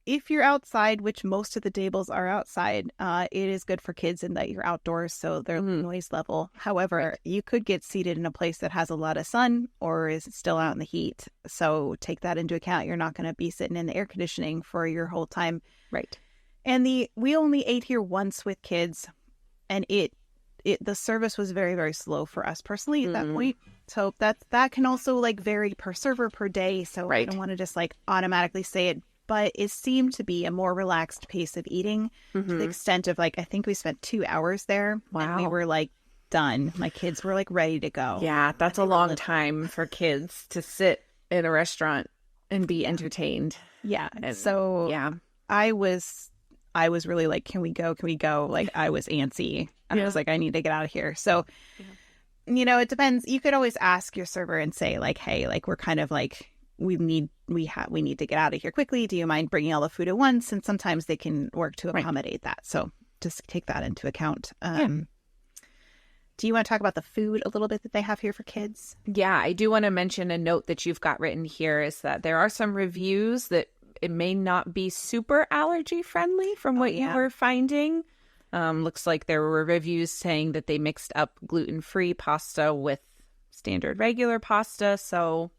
if you're outside, which most of the tables are outside, it is good for kids in that you're outdoors, so they're noise level. However, you could get seated in a place that has a lot of sun or is still out in the heat. So take that into account. You're not going to be sitting in the air conditioning for your whole time. Right. And we only ate here once with kids, and it the service was very, very slow for us personally at that point. So that can also like vary per server per day. So I don't want to just like automatically say it, but it seemed to be a more relaxed pace of eating to the extent of like, I think we spent 2 hours there. Wow. And we were like done. My kids were like ready to go. Yeah, that's a long time for kids to sit in a restaurant and be entertained. Yeah. And, so yeah, I was really like, can we go? Can we go? Like I was antsy. I was like, I need to get out of here. So, you know, it depends. You could always ask your server and say like, hey, like we're kind of like, we need to get out of here quickly. Do you mind bringing all the food at once? And sometimes they can work to accommodate that. So just take that into account. Do you want to talk about the food a little bit that they have here for kids? Yeah, I do want to mention a note that you've got written here is that there are some reviews that it may not be super allergy friendly from what you were finding. Looks like there were reviews saying that they mixed up gluten-free pasta with standard regular pasta. So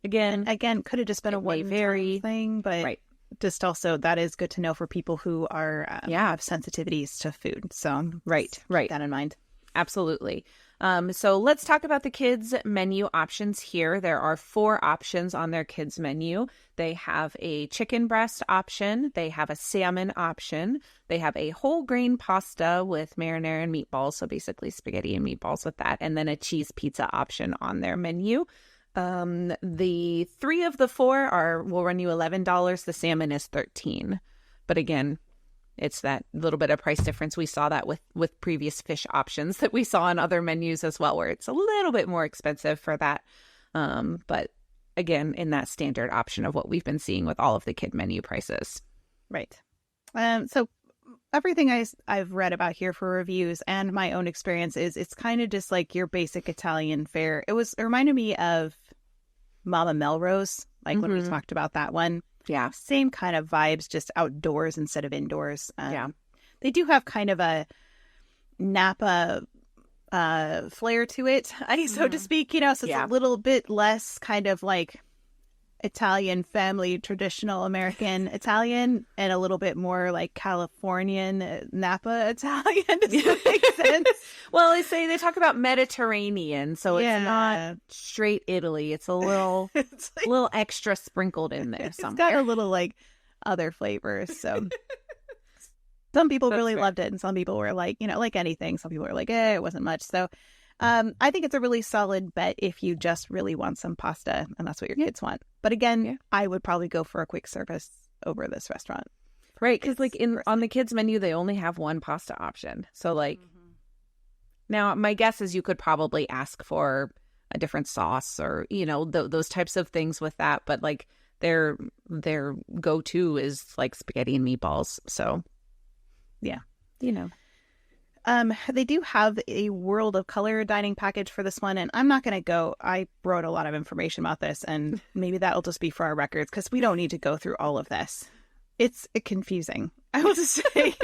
again, could have just been a one-time thing, but just also that is good to know for people who are have sensitivities to food. So keep that in mind. Absolutely. So let's talk about the kids menu options here. There are 4 options on their kids menu. They have a chicken breast option. They have a salmon option. They have a whole grain pasta with marinara and meatballs. So basically spaghetti and meatballs with that. And then a cheese pizza option on their menu. The 3 of the 4 will run you $11. The salmon is $13. But again, it's that little bit of price difference. We saw that with previous fish options that we saw on other menus as well, where it's a little bit more expensive for that. But again, in that standard option of what we've been seeing with all of the kid menu prices. Right. So everything I've read about here for reviews and my own experience is it's kind of just like your basic Italian fare. It reminded me of Mama Melrose, like when we talked about that one. Yeah. Same kind of vibes, just outdoors instead of indoors. They do have kind of a Napa flair to it, so to speak, you know, so it's a little bit less kind of like Italian family, traditional American Italian, and a little bit more like Californian Napa Italian. Does that make sense? Well, they talk about Mediterranean, so it's not straight Italy. It's a little, it's like, little extra sprinkled in there somewhere. It's got a little like other flavors. So some people really loved it, and some people were like, you know, like anything. Some people were like, it wasn't much. So I think it's a really solid bet if you just really want some pasta and that's what your kids want. But again, I would probably go for a quick service over this restaurant. Right, because like on the kids menu, they only have one pasta option. So like now my guess is you could probably ask for a different sauce or, you know, those types of things with that. But like their go-to is like spaghetti and meatballs. So yeah, you know. They do have a World of Color dining package for this one, and I'm not going to go. I wrote a lot of information about this, and maybe that'll just be for our records because we don't need to go through all of this. It's confusing, I will just say.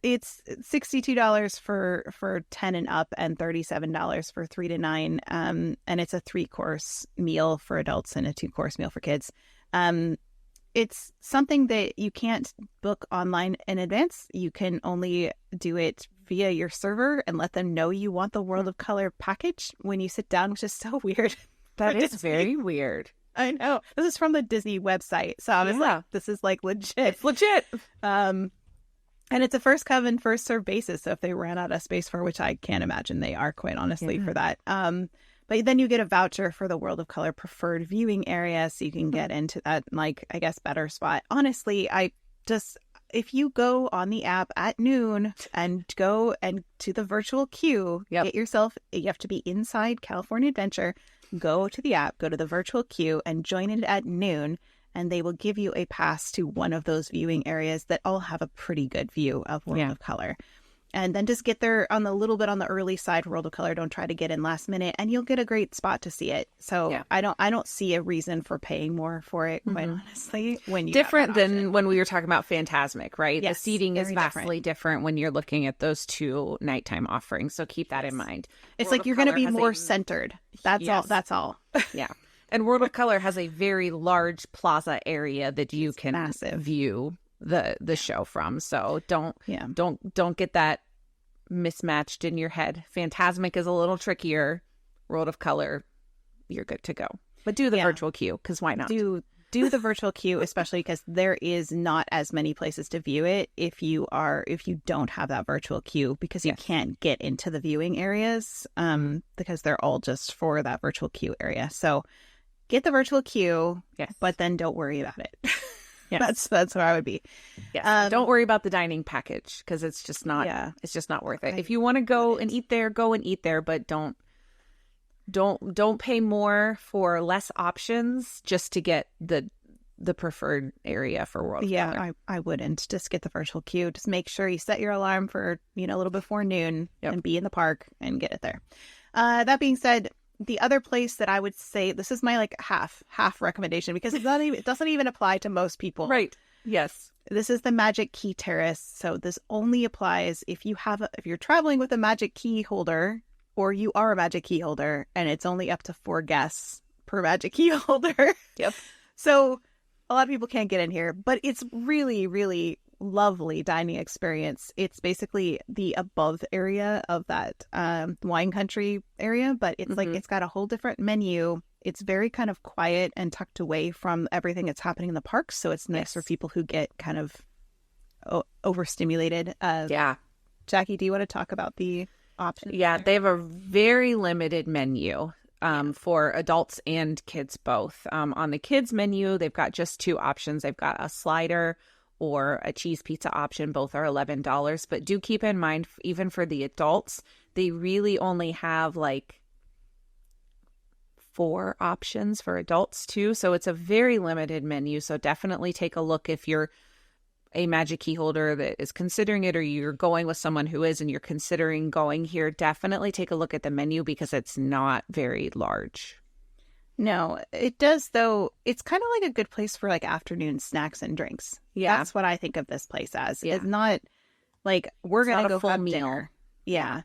It's $62 for 10 and up and $37 for 3 to 9. And it's a 3-course meal for adults and a 2-course meal for kids. It's something that you can't book online in advance. You can only do it via your server and let them know you want the World of Color package when you sit down, which is so weird. That is very weird. I know. This is from the Disney website. So I was like, this is like legit. It's legit. And it's a first come and first serve basis. So if they ran out of space for, which I can't imagine they are, quite honestly, for that. But then you get a voucher for the World of Color preferred viewing area, so you can get into that, like, I guess, better spot. Honestly, if you go on the app at noon and go and to the virtual queue, get yourself, you have to be inside California Adventure, go to the app, go to the virtual queue and join it at noon, and they will give you a pass to one of those viewing areas that all have a pretty good view of World of Color. And then just get there on the little bit on the early side, World of Color. Don't try to get in last minute, and you'll get a great spot to see it. So I don't see a reason for paying more for it, quite honestly. When you different than when we were talking about Fantasmic, right? Yes, the seating is vastly different when you're looking at those 2 nighttime offerings. So keep that in mind. It's World like you're going to be more centered. That's all. That's all. Yeah. And World of Color has a very large plaza area that you can view the show from. So don't get that mismatched in your head. Fantasmic is a little trickier. World of Color, you're good to go. But do the virtual queue, because why not? Do the virtual queue, especially because there is not as many places to view it if you don't have that virtual queue, because you can't get into the viewing areas because they're all just for that virtual queue area. So get the virtual queue, but then don't worry about it. That's where I would be. Don't worry about the dining package, because it's just not worth it. If you want to go and eat there, go and eat there, but don't pay more for less options just to get the preferred area for World of Color. I wouldn't. Just get the virtual queue. Just make sure you set your alarm for a little before noon and be in the park and get it there. That being said, the other place that I would say, this is my like half recommendation, because it doesn't even apply to most people. Right. Yes. This is the Magic Key Terrace. So this only applies if you're traveling with a Magic Key holder, or you are a Magic Key holder, and it's only up to 4 guests per Magic Key holder. Yep. So a lot of people can't get in here, but it's really, really lovely dining experience. It's basically the above area of that wine country area, but it's like it's got a whole different menu. It's very kind of quiet and tucked away from everything that's happening in the parks, so it's nice for people who get kind of overstimulated. Jackie, do you want to talk about the options? Yeah, they have a very limited menu for adults and kids both. On the kids menu, they've got just 2 options. They've got a slider or a cheese pizza option. Both are $11. But do keep in mind, even for the adults, they really only have like 4 options for adults too. So it's a very limited menu. So definitely take a look if you're a Magic Key holder that is considering it, or you're going with someone who is and you're considering going here. Definitely take a look at the menu, because it's not very large. No, it does, though. It's kind of like a good place for like afternoon snacks and drinks. Yeah. That's what I think of this place as. Yeah. It's not like we're going to go have dinner. Yeah.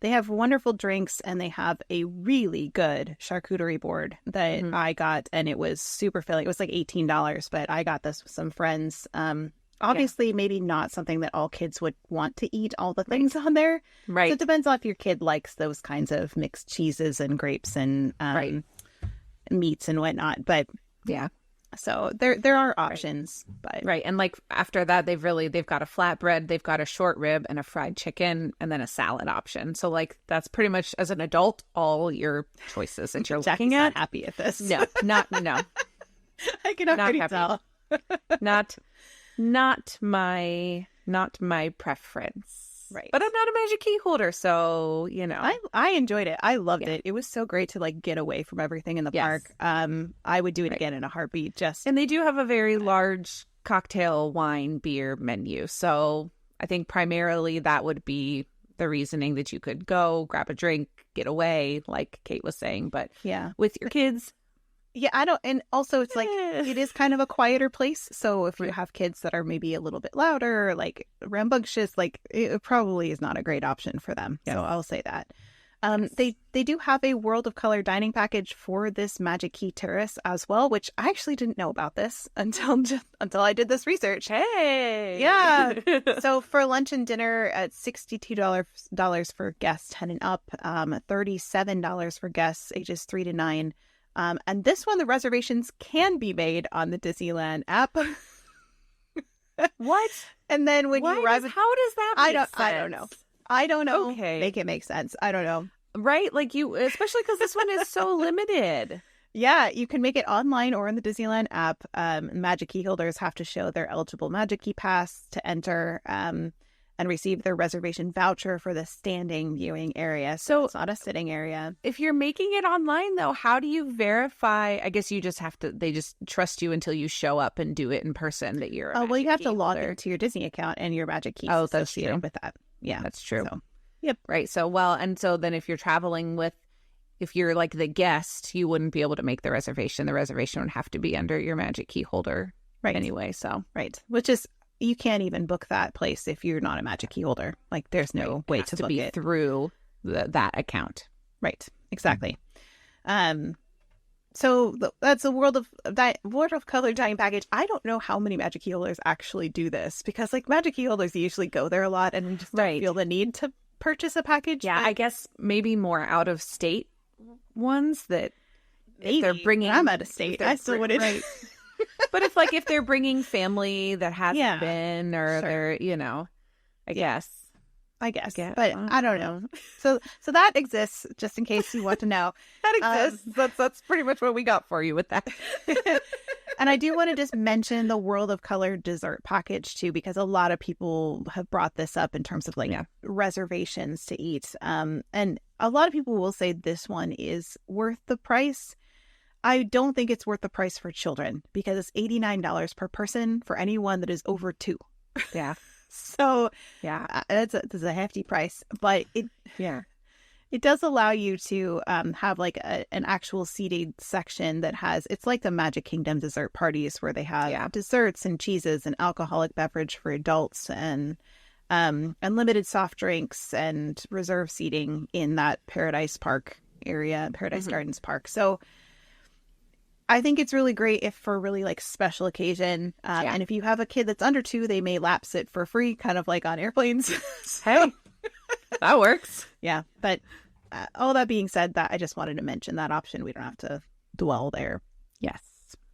They have wonderful drinks, and they have a really good charcuterie board that I got, and it was super filling. It was like $18, but I got this with some friends. Obviously, maybe not something that all kids would want to eat all the things on there. Right. So it depends on if your kid likes those kinds of mixed cheeses and grapes and meats and whatnot. But yeah, so there are options. But and like after that, they've got a flatbread, they've got a short rib and a fried chicken, and then a salad option. So like that's pretty much, as an adult, all your choices that you're looking at. Not happy at this. No. I can already tell. Not my preference. Right. But I'm not a Magic Key holder, so, I enjoyed it. I loved it. It was so great to like get away from everything in the park. I would do it again in a heartbeat. And they do have a very large cocktail, wine, beer menu. So I think primarily that would be the reasoning that you could go grab a drink, get away, like Kate was saying. But with your kids, and also it's like it is kind of a quieter place. So if you have kids that are maybe a little bit louder, like rambunctious, like it probably is not a great option for them. So I'll say that. They do have a World of Color dining package for this Magic Key Terrace as well, which I actually didn't know about this until I did this research. Hey, yeah. So for lunch and dinner at $62 for guests 10 and up, $37 for guests ages 3 to 9. And this one, the reservations can be made on the Disneyland app. What? And then when you arrive, how does that make sense? I don't know. Okay. Make it make sense. I don't know. Right? Like especially because this one is so limited. Yeah, you can make it online or in the Disneyland app. Magic Key holders have to show their eligible Magic Key pass to enter and receive their reservation voucher for the standing viewing area. So it's not a sitting area. If you're making it online, though, how do you verify? I guess you just have to, they just trust you until you show up and do it in person that you're well, you have to log into your Disney account and your Magic Key associated with that. Yeah, that's true. So, yep. Right. So, and so then if you're traveling if you're like the guest, you wouldn't be able to make the reservation. The reservation would have to be under your Magic Key holder anyway. So, which is, you can't even book that place if you're not a Magic Key holder. Like, there's no way to book it through that account. Right. Exactly. So that's a World of Color dining package. I don't know how many Magic Key holders actually do this, because like Magic Key holders usually go there a lot and just don't feel the need to purchase a package. Yeah, I guess maybe more out of state ones that maybe. they're bringing. I'm out of state. I still wouldn't. Right. But if they're bringing family that hasn't been, or they're, I guess. But I don't know. So that exists, just in case you want to know. That exists. That's pretty much what we got for you with that. And I do want to just mention the World of Color dessert package too, because a lot of people have brought this up in terms of reservations to eat. And a lot of people will say this one is worth the price. I don't think it's worth the price for children, because it's $89 per person for anyone that is over 2. Yeah. So it's a hefty price, but it does allow you to have like an actual seated section that has, it's like the Magic Kingdom dessert parties where they have desserts and cheeses and alcoholic beverage for adults and unlimited soft drinks and reserve seating in that Paradise Park area, Paradise Gardens Park. So I think it's really great if for really like special occasion. And if you have a kid that's under 2, they may lapse it for free, kind of like on airplanes. Hey, that works. Yeah. But all that being said, that I just wanted to mention that option. We don't have to dwell there. Yes.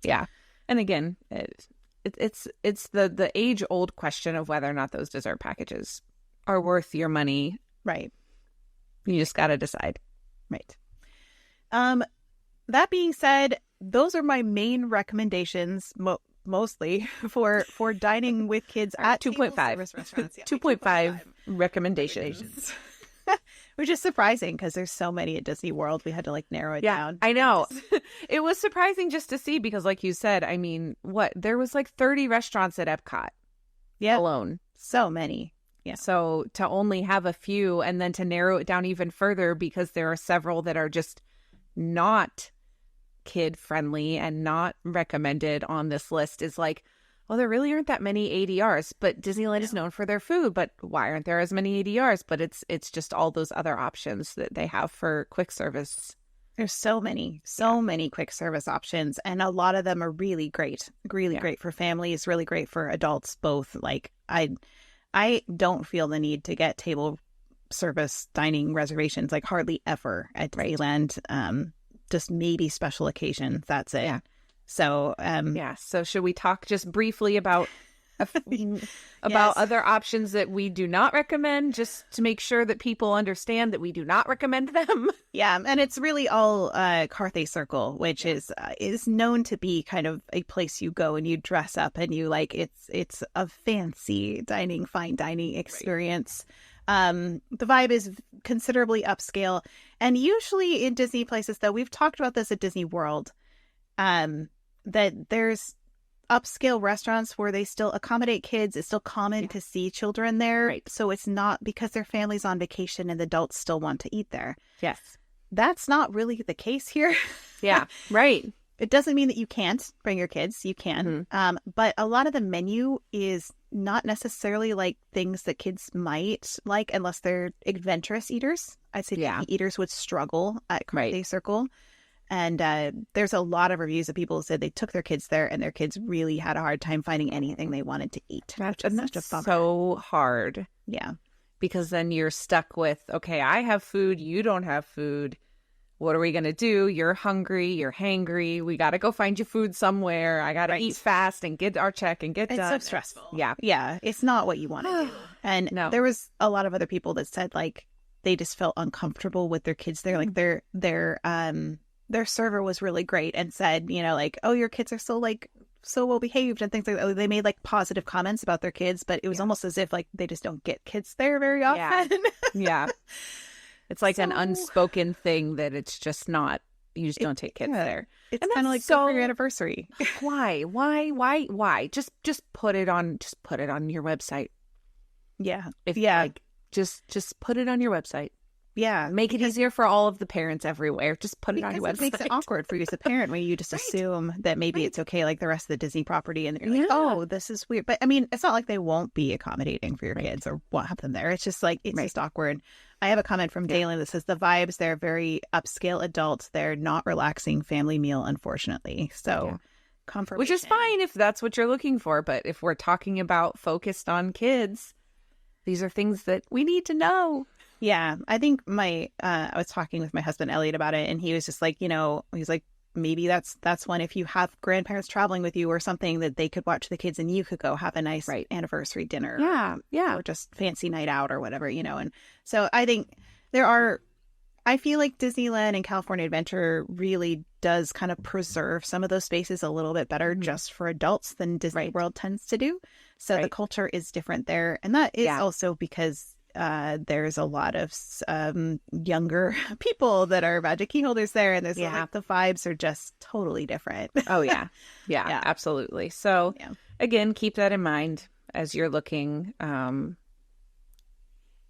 Yeah. And again, it's the age old question of whether or not those dessert packages are worth your money. Right. You just got to decide. Right. That being said, those are my main recommendations, mostly for dining with kids at 2.5 restaurants. 2.5 recommendations. Which is surprising because there's so many at Disney World. We had to like narrow it down. I know. It was surprising just to see because, like you said, I mean, there was like 30 restaurants at Epcot alone. So many. Yeah. So to only have a few and then to narrow it down even further because there are several that are just not kid friendly and not recommended on this list is like, well, there really aren't that many ADRs, but Disneyland is known for their food, but why aren't there as many ADRs? But it's just all those other options that they have for quick service. There's so many quick service options, and a lot of them are really great, great for families, really great for adults both. Like I don't feel the need to get table service dining reservations like hardly ever at Disneyland. Just maybe special occasions. That's it. Yeah. So, So should we talk just briefly about other options that we do not recommend, just to make sure that people understand that we do not recommend them? Yeah, and it's really all Carthay Circle, which is known to be kind of a place you go and you dress up and you like it's a fancy fine dining experience. The vibe is considerably upscale, and usually in Disney places, though, we've talked about this at Disney World, that there's upscale restaurants where they still accommodate kids. It's still common to see children there. Right. So it's not because their family's on vacation and the adults still want to eat there. Yes. That's not really the case here. Yeah. Right. It doesn't mean that you can't bring your kids. You can. Mm-hmm. But a lot of the menu is not necessarily like things that kids might like unless they're adventurous eaters. I'd say eaters would struggle at Carthay Circle. And there's a lot of reviews of people who said they took their kids there and their kids really had a hard time finding anything they wanted to eat. That's so hard. Yeah. Because then you're stuck with, okay, I have food, you don't have food. What are we going to do? You're hungry, you're hangry. We got to go find you food somewhere. I got to eat fast and get our check and get done. It's so stressful. Yeah. Yeah. It's not what you want to do. And there was a lot of other people that said like they just felt uncomfortable with their kids there. Like their server was really great and said, like, oh, your kids are so well behaved and things like that. They made like positive comments about their kids, but it was almost as if like they just don't get kids there very often. Yeah. It's like an unspoken thing that it's just not, you just don't take kids there. It's kind of like go for your anniversary. Why? Just put it on your website. Yeah. Just put it on your website. Yeah. Make it easier for all of the parents everywhere. Just put it on your website. It makes it awkward for you as a parent when you just assume that maybe it's okay like the rest of the Disney property and you're like, oh, this is weird. But I mean, it's not like they won't be accommodating for your kids or what have them there. It's just like, it's just awkward. I have a comment from Dalen that says the vibes, they're very upscale adults. They're not relaxing family meal, unfortunately. So confirmation. Which is fine if that's what you're looking for. But if we're talking about focused on kids, these are things that we need to know. Yeah, I think I was talking with my husband Elliot about it, and he was just like, he's like, maybe that's one if you have grandparents traveling with you or something that they could watch the kids and you could go have a nice anniversary dinner. Yeah. Or just fancy night out or whatever, And so I think I feel like Disneyland and California Adventure really does kind of preserve some of those spaces a little bit better just for adults than Disney World tends to do. So the culture is different there. And that is also because there's a lot of younger people that are Magic Key holders there. And there's like the vibes are just totally different. Oh, yeah. Yeah, absolutely. So again, keep that in mind as you're looking.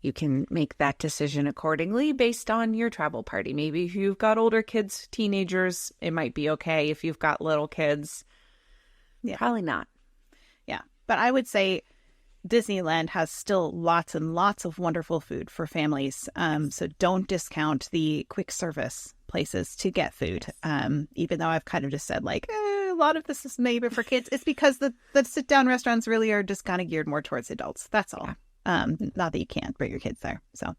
You can make that decision accordingly based on your travel party. Maybe if you've got older kids, teenagers, it might be okay. If you've got little kids, probably not. Yeah. But I would say Disneyland has still lots and lots of wonderful food for families. So don't discount the quick service places to get food. Even though I've kind of just said like, a lot of this is maybe for kids. It's because the sit-down restaurants really are just kind of geared more towards adults. That's all. Not that you can't bring your kids there. So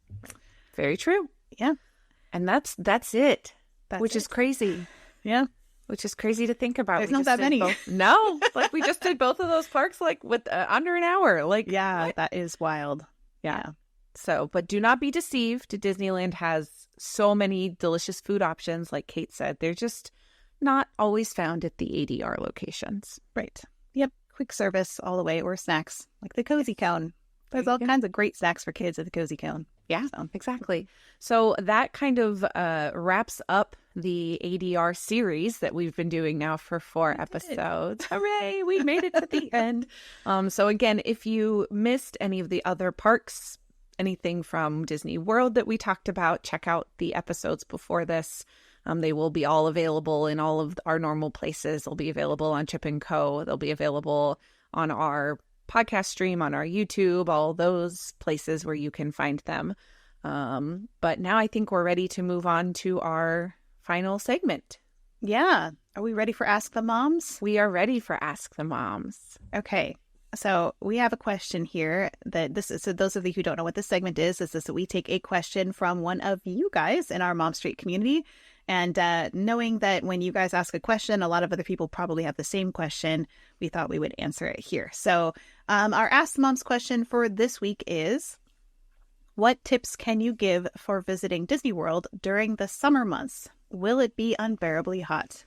very true. Yeah. And that's it. Which is crazy. Yeah. Which is crazy to think about. There's not that many. No. Like we just did both of those parks like with under an hour. Like what? That is wild. Yeah. So, but do not be deceived. Disneyland has so many delicious food options. Like Kate said, they're just not always found at the ADR locations. Right. Yep. Quick service all the way or snacks like the Cozy Cone. There's all kinds of great snacks for kids at the Cozy Cone. Yeah, exactly. So that kind of wraps up the ADR series that we've been doing now for 4 episodes. Hooray, we made it to the end. So again, if you missed any of the other parks, anything from Disney World that we talked about, check out the episodes before this. They will be all available in all of our normal places. They'll be available on Chip & Co. They'll be available on our podcast stream, on our YouTube, all those places where you can find them. But now I think we're ready to move on to our final segment. Yeah. Are we ready for Ask the Moms? We are ready for Ask the Moms. Okay. So we have a question here so those of you who don't know what this segment is that we take a question from one of you guys in our Mom Street community. And knowing that when you guys ask a question, a lot of other people probably have the same question, we thought we would answer it here. So our Ask the Moms question for this week is, what tips can you give for visiting Disney World during the summer months? Will it be unbearably hot?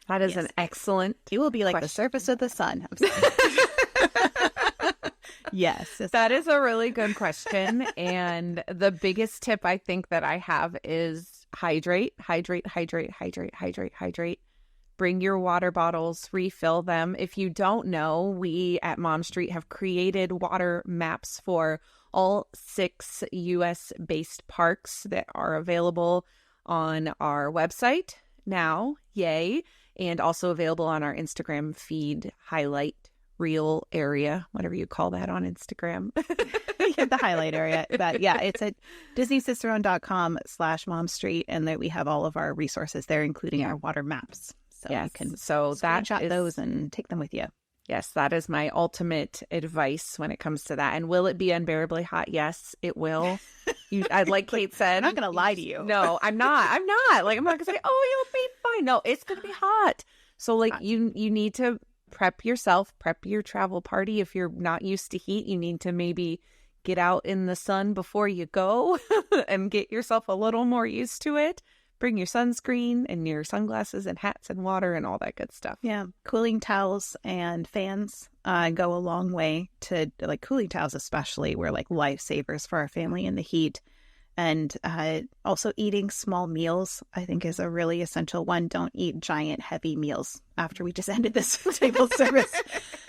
That is an excellent It will be like question. The surface of the sun. Yes. That is a really good question. And the biggest tip I think that I have is hydrate. Bring your water bottles, refill them. If you don't know, we at Mom Street have created water maps for all 6 US-based parks that are available on our website now. Yay. And also available on our Instagram feed highlight reel area, whatever you call that on Instagram. The highlight area. But yeah, it's at DisneySisteron.com/Mom Street, and that we have all of our resources there, including our water maps. So you can screenshot those and take them with you. Yes, that is my ultimate advice when it comes to that. And will it be unbearably hot? Yes, it will. Like Kate said, I'm not going to lie to you. No, I'm not. Like, I'm not going to say, oh, you'll be fine. No, it's going to be hot. So like you need to prep yourself, prep your travel party. If you're not used to heat, you need to maybe get out in the sun before you go and get yourself a little more used to it. Bring your sunscreen and your sunglasses and hats and water and all that good stuff. Yeah. Cooling towels and fans go a long way to, like, cooling towels especially were like lifesavers for our family in the heat. And also eating small meals, I think, is a really essential one. Don't eat giant, heavy meals after we just ended this table service.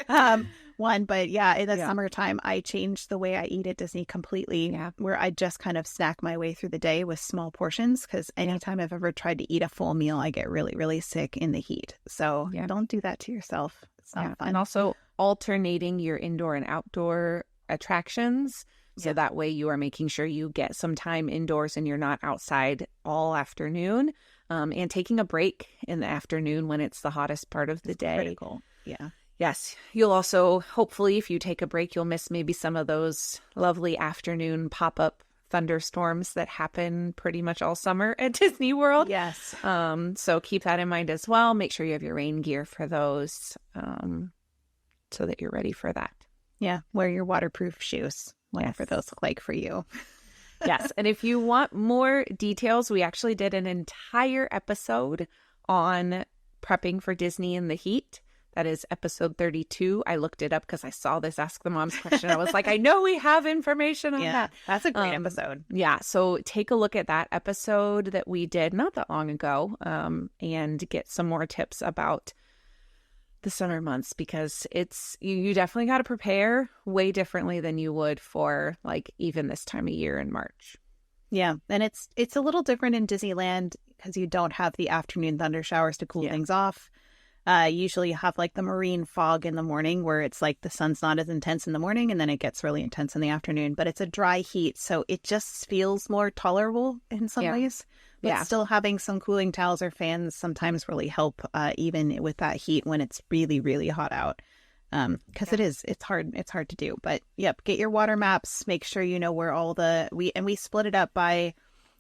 But yeah, in the summertime, I changed the way I eat at Disney completely, where I just kind of snack my way through the day with small portions, because anytime I've ever tried to eat a full meal, I get really, really sick in the heat. So don't do that to yourself. It's not fun. And also alternating your indoor and outdoor attractions. So that way you are making sure you get some time indoors and you're not outside all afternoon, and taking a break in the afternoon when it's the hottest part of the day. Critical. Yeah. Yes. You'll also, hopefully, if you take a break, you'll miss maybe some of those lovely afternoon pop-up thunderstorms that happen pretty much all summer at Disney World. Yes. So keep that in mind as well. Make sure you have your rain gear for those, so that you're ready for that. Yeah. Wear your waterproof shoes, whatever those look like for you. Yes. And if you want more details, we actually did an entire episode on prepping for Disney in the heat. That is episode 32. I looked it up because I saw this Ask the Moms question. I was like, I know we have information on that. That's a great episode. Yeah. So take a look at that episode that we did not that long ago, and get some more tips about the summer months, because it's you definitely got to prepare way differently than you would for like even this time of year in March. Yeah. And it's a little different in Disneyland because you don't have the afternoon thunder showers to cool things off. Usually you have like the marine fog in the morning where it's like the sun's not as intense in the morning and then it gets really intense in the afternoon, but it's a dry heat. So it just feels more tolerable in some ways. But still having some cooling towels or fans sometimes really help, even with that heat when it's really, really hot out. Because it's hard to do. But yep, get your water maps, make sure you know where all we split it up by,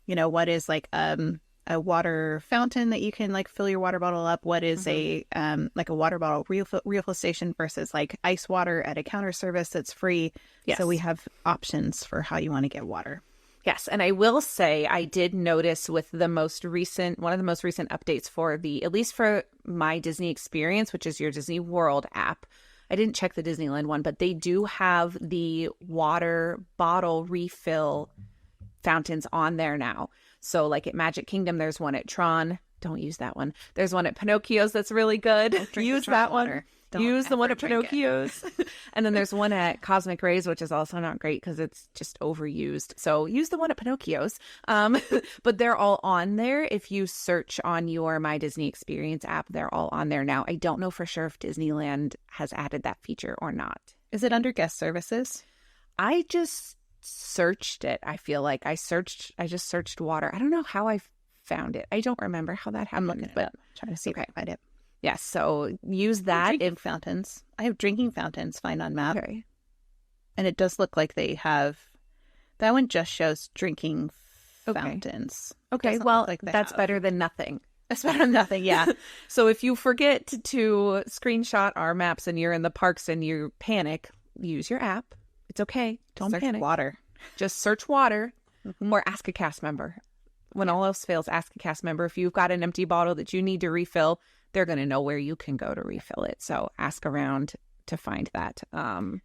what is like a water fountain that you can like fill your water bottle up. What is a like a water bottle refill station versus like ice water at a counter service that's free. Yes. So we have options for how you want to get water. Yes. And I will say I did notice with one of the most recent updates for at least for My Disney Experience, which is your Disney World app. I didn't check the Disneyland one, but they do have the water bottle refill fountains on there now. So like at Magic Kingdom, there's one at Tron. Don't use that one. There's one at Pinocchio's that's really good. Use that one. Use the one at Pinocchio's. And then there's one at Cosmic Rays, which is also not great because it's just overused. So use the one at Pinocchio's. But they're all on there. If you search on your My Disney Experience app, they're all on there now. I don't know for sure if Disneyland has added that feature or not. Is it under guest services? I just searched it. I feel like I just searched water. I don't know how I found it. I don't remember how that happened, but trying to see if I can find it. Yes, so use that. Fountains. I have drinking fountains find on map. Okay. And it does look like they have, that one just shows drinking fountains. Okay, well, that's better than nothing. That's better than nothing, yeah. So if you forget to screenshot our maps and you're in the parks and you panic, use your app. It's okay. Don't panic. Water. Just search water or ask a cast member. When all else fails, ask a cast member. If you've got an empty bottle that you need to refill, they're going to know where you can go to refill it. So ask around to find that. And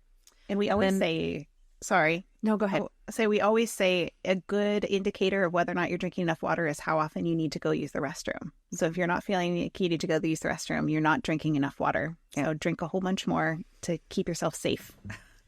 we always say, sorry. No, go ahead. We always say a good indicator of whether or not you're drinking enough water is how often you need to go use the restroom. So if you're not feeling like you need to go use the restroom, you're not drinking enough water. So drink a whole bunch more to keep yourself safe.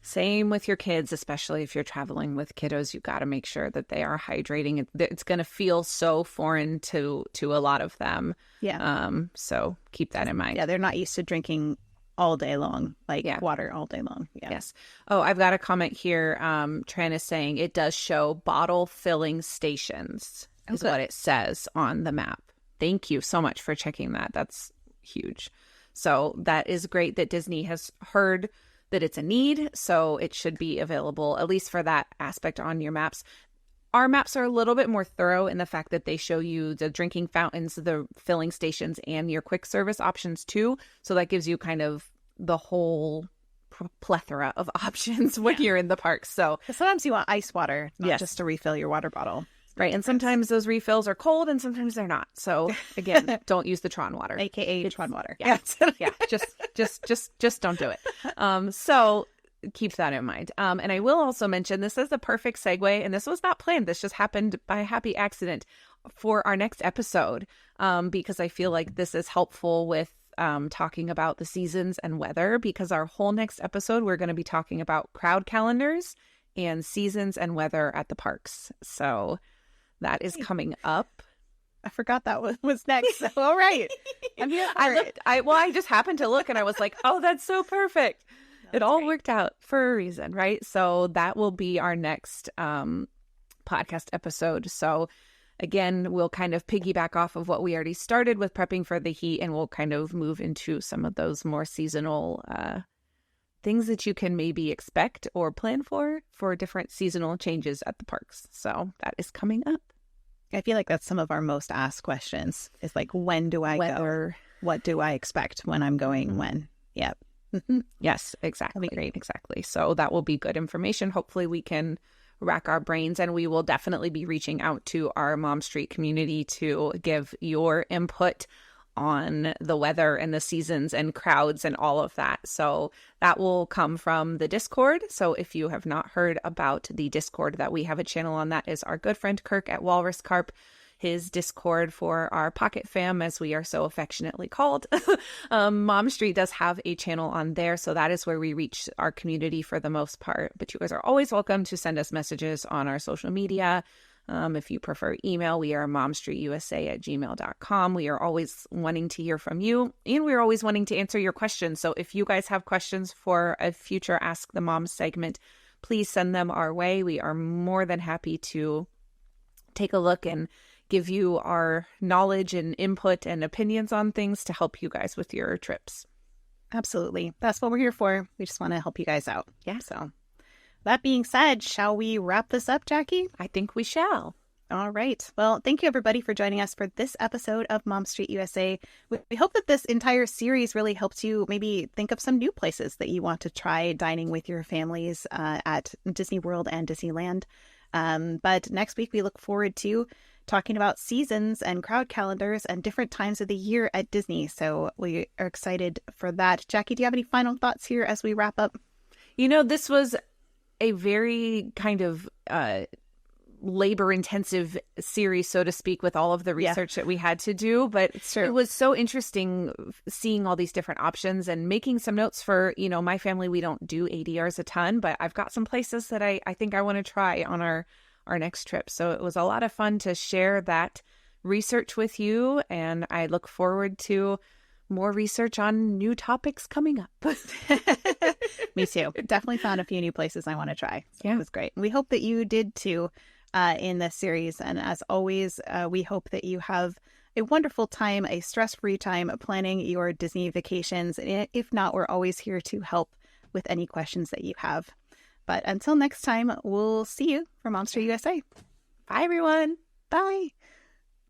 Same with your kids, especially if you're traveling with kiddos. You got to make sure that they are hydrating. It's going to feel so foreign to a lot of them. Yeah. So keep that in mind. Yeah, they're not used to drinking all day long, water all day long. Yeah. Yes. Oh, I've got a comment here. Tran is saying it does show bottle filling stations is what it says on the map. Thank you so much for checking that. That's huge. So that is great that Disney has heard that it's a need, so it should be available, at least for that aspect, on your maps. Our maps are a little bit more thorough in the fact that they show you the drinking fountains, the filling stations, and your quick service options too. So that gives you kind of the whole plethora of options when you're in the parks. So sometimes you want ice water, not just to refill your water bottle. Right. And sometimes those refills are cold and sometimes they're not. So again, don't use the Tron water. AKA Tron water. Yeah. Yeah. Just don't do it. So keep that in mind. And I will also mention, this is the perfect segue, and this was not planned. This just happened by a happy accident for our next episode, because I feel like this is helpful with talking about the seasons and weather, because our whole next episode, we're going to be talking about crowd calendars and seasons and weather at the parks. So that is coming up. I forgot that was next. So, all right. I just happened to look and I was like, oh, that's so perfect. It all worked out for a reason, right? So that will be our next podcast episode. So again, we'll kind of piggyback off of what we already started with prepping for the heat, and we'll kind of move into some of those more seasonal things that you can maybe expect or plan for different seasonal changes at the parks. So that is coming up. I feel like that's some of our most asked questions is like, when do I go? What do I expect when I'm going? When? Yep. Yes, exactly. That'd be great. Exactly. So that will be good information. Hopefully we can rack our brains, and we will definitely be reaching out to our Mom Street community to give your input on the weather and the seasons and crowds and all of that. So that will come from the Discord. So if you have not heard about the Discord, that we have a channel on, that is our good friend Kirk at Walrus Carp, his Discord for our Pocket Fam, as we are so affectionately called. Mom Street does have a channel on there, so that is where we reach our community for the most part. But you guys are always welcome to send us messages on our social media. If you prefer email, we are momstreetusa@gmail.com. We are always wanting to hear from you, and we're always wanting to answer your questions. So if you guys have questions for a future Ask the Mom segment, please send them our way. We are more than happy to take a look and give you our knowledge and input and opinions on things to help you guys with your trips. Absolutely. That's what we're here for. We just want to help you guys out. Yeah. So that being said, shall we wrap this up, Jackie? I think we shall. All right. Well, thank you everybody for joining us for this episode of Mom Street USA. We hope that this entire series really helps you maybe think of some new places that you want to try dining with your families at Disney World and Disneyland. But next week, we look forward to talking about seasons and crowd calendars and different times of the year at Disney. So we are excited for that. Jackie, do you have any final thoughts here as we wrap up? This was a very kind of labor-intensive series, so to speak, with all of the research that we had to do. But it was so interesting seeing all these different options and making some notes for, my family. We don't do ADRs a ton, but I've got some places that I think I want to try on our next trip. So it was a lot of fun to share that research with you, and I look forward to more research on new topics coming up. Me too. Definitely found a few new places I want to try. So yeah. It was great. We hope that you did too in this series. And as always, we hope that you have a wonderful time, a stress-free time planning your Disney vacations. And if not, we're always here to help with any questions that you have. But until next time, we'll see you from Mom Street USA. Bye, everyone. Bye.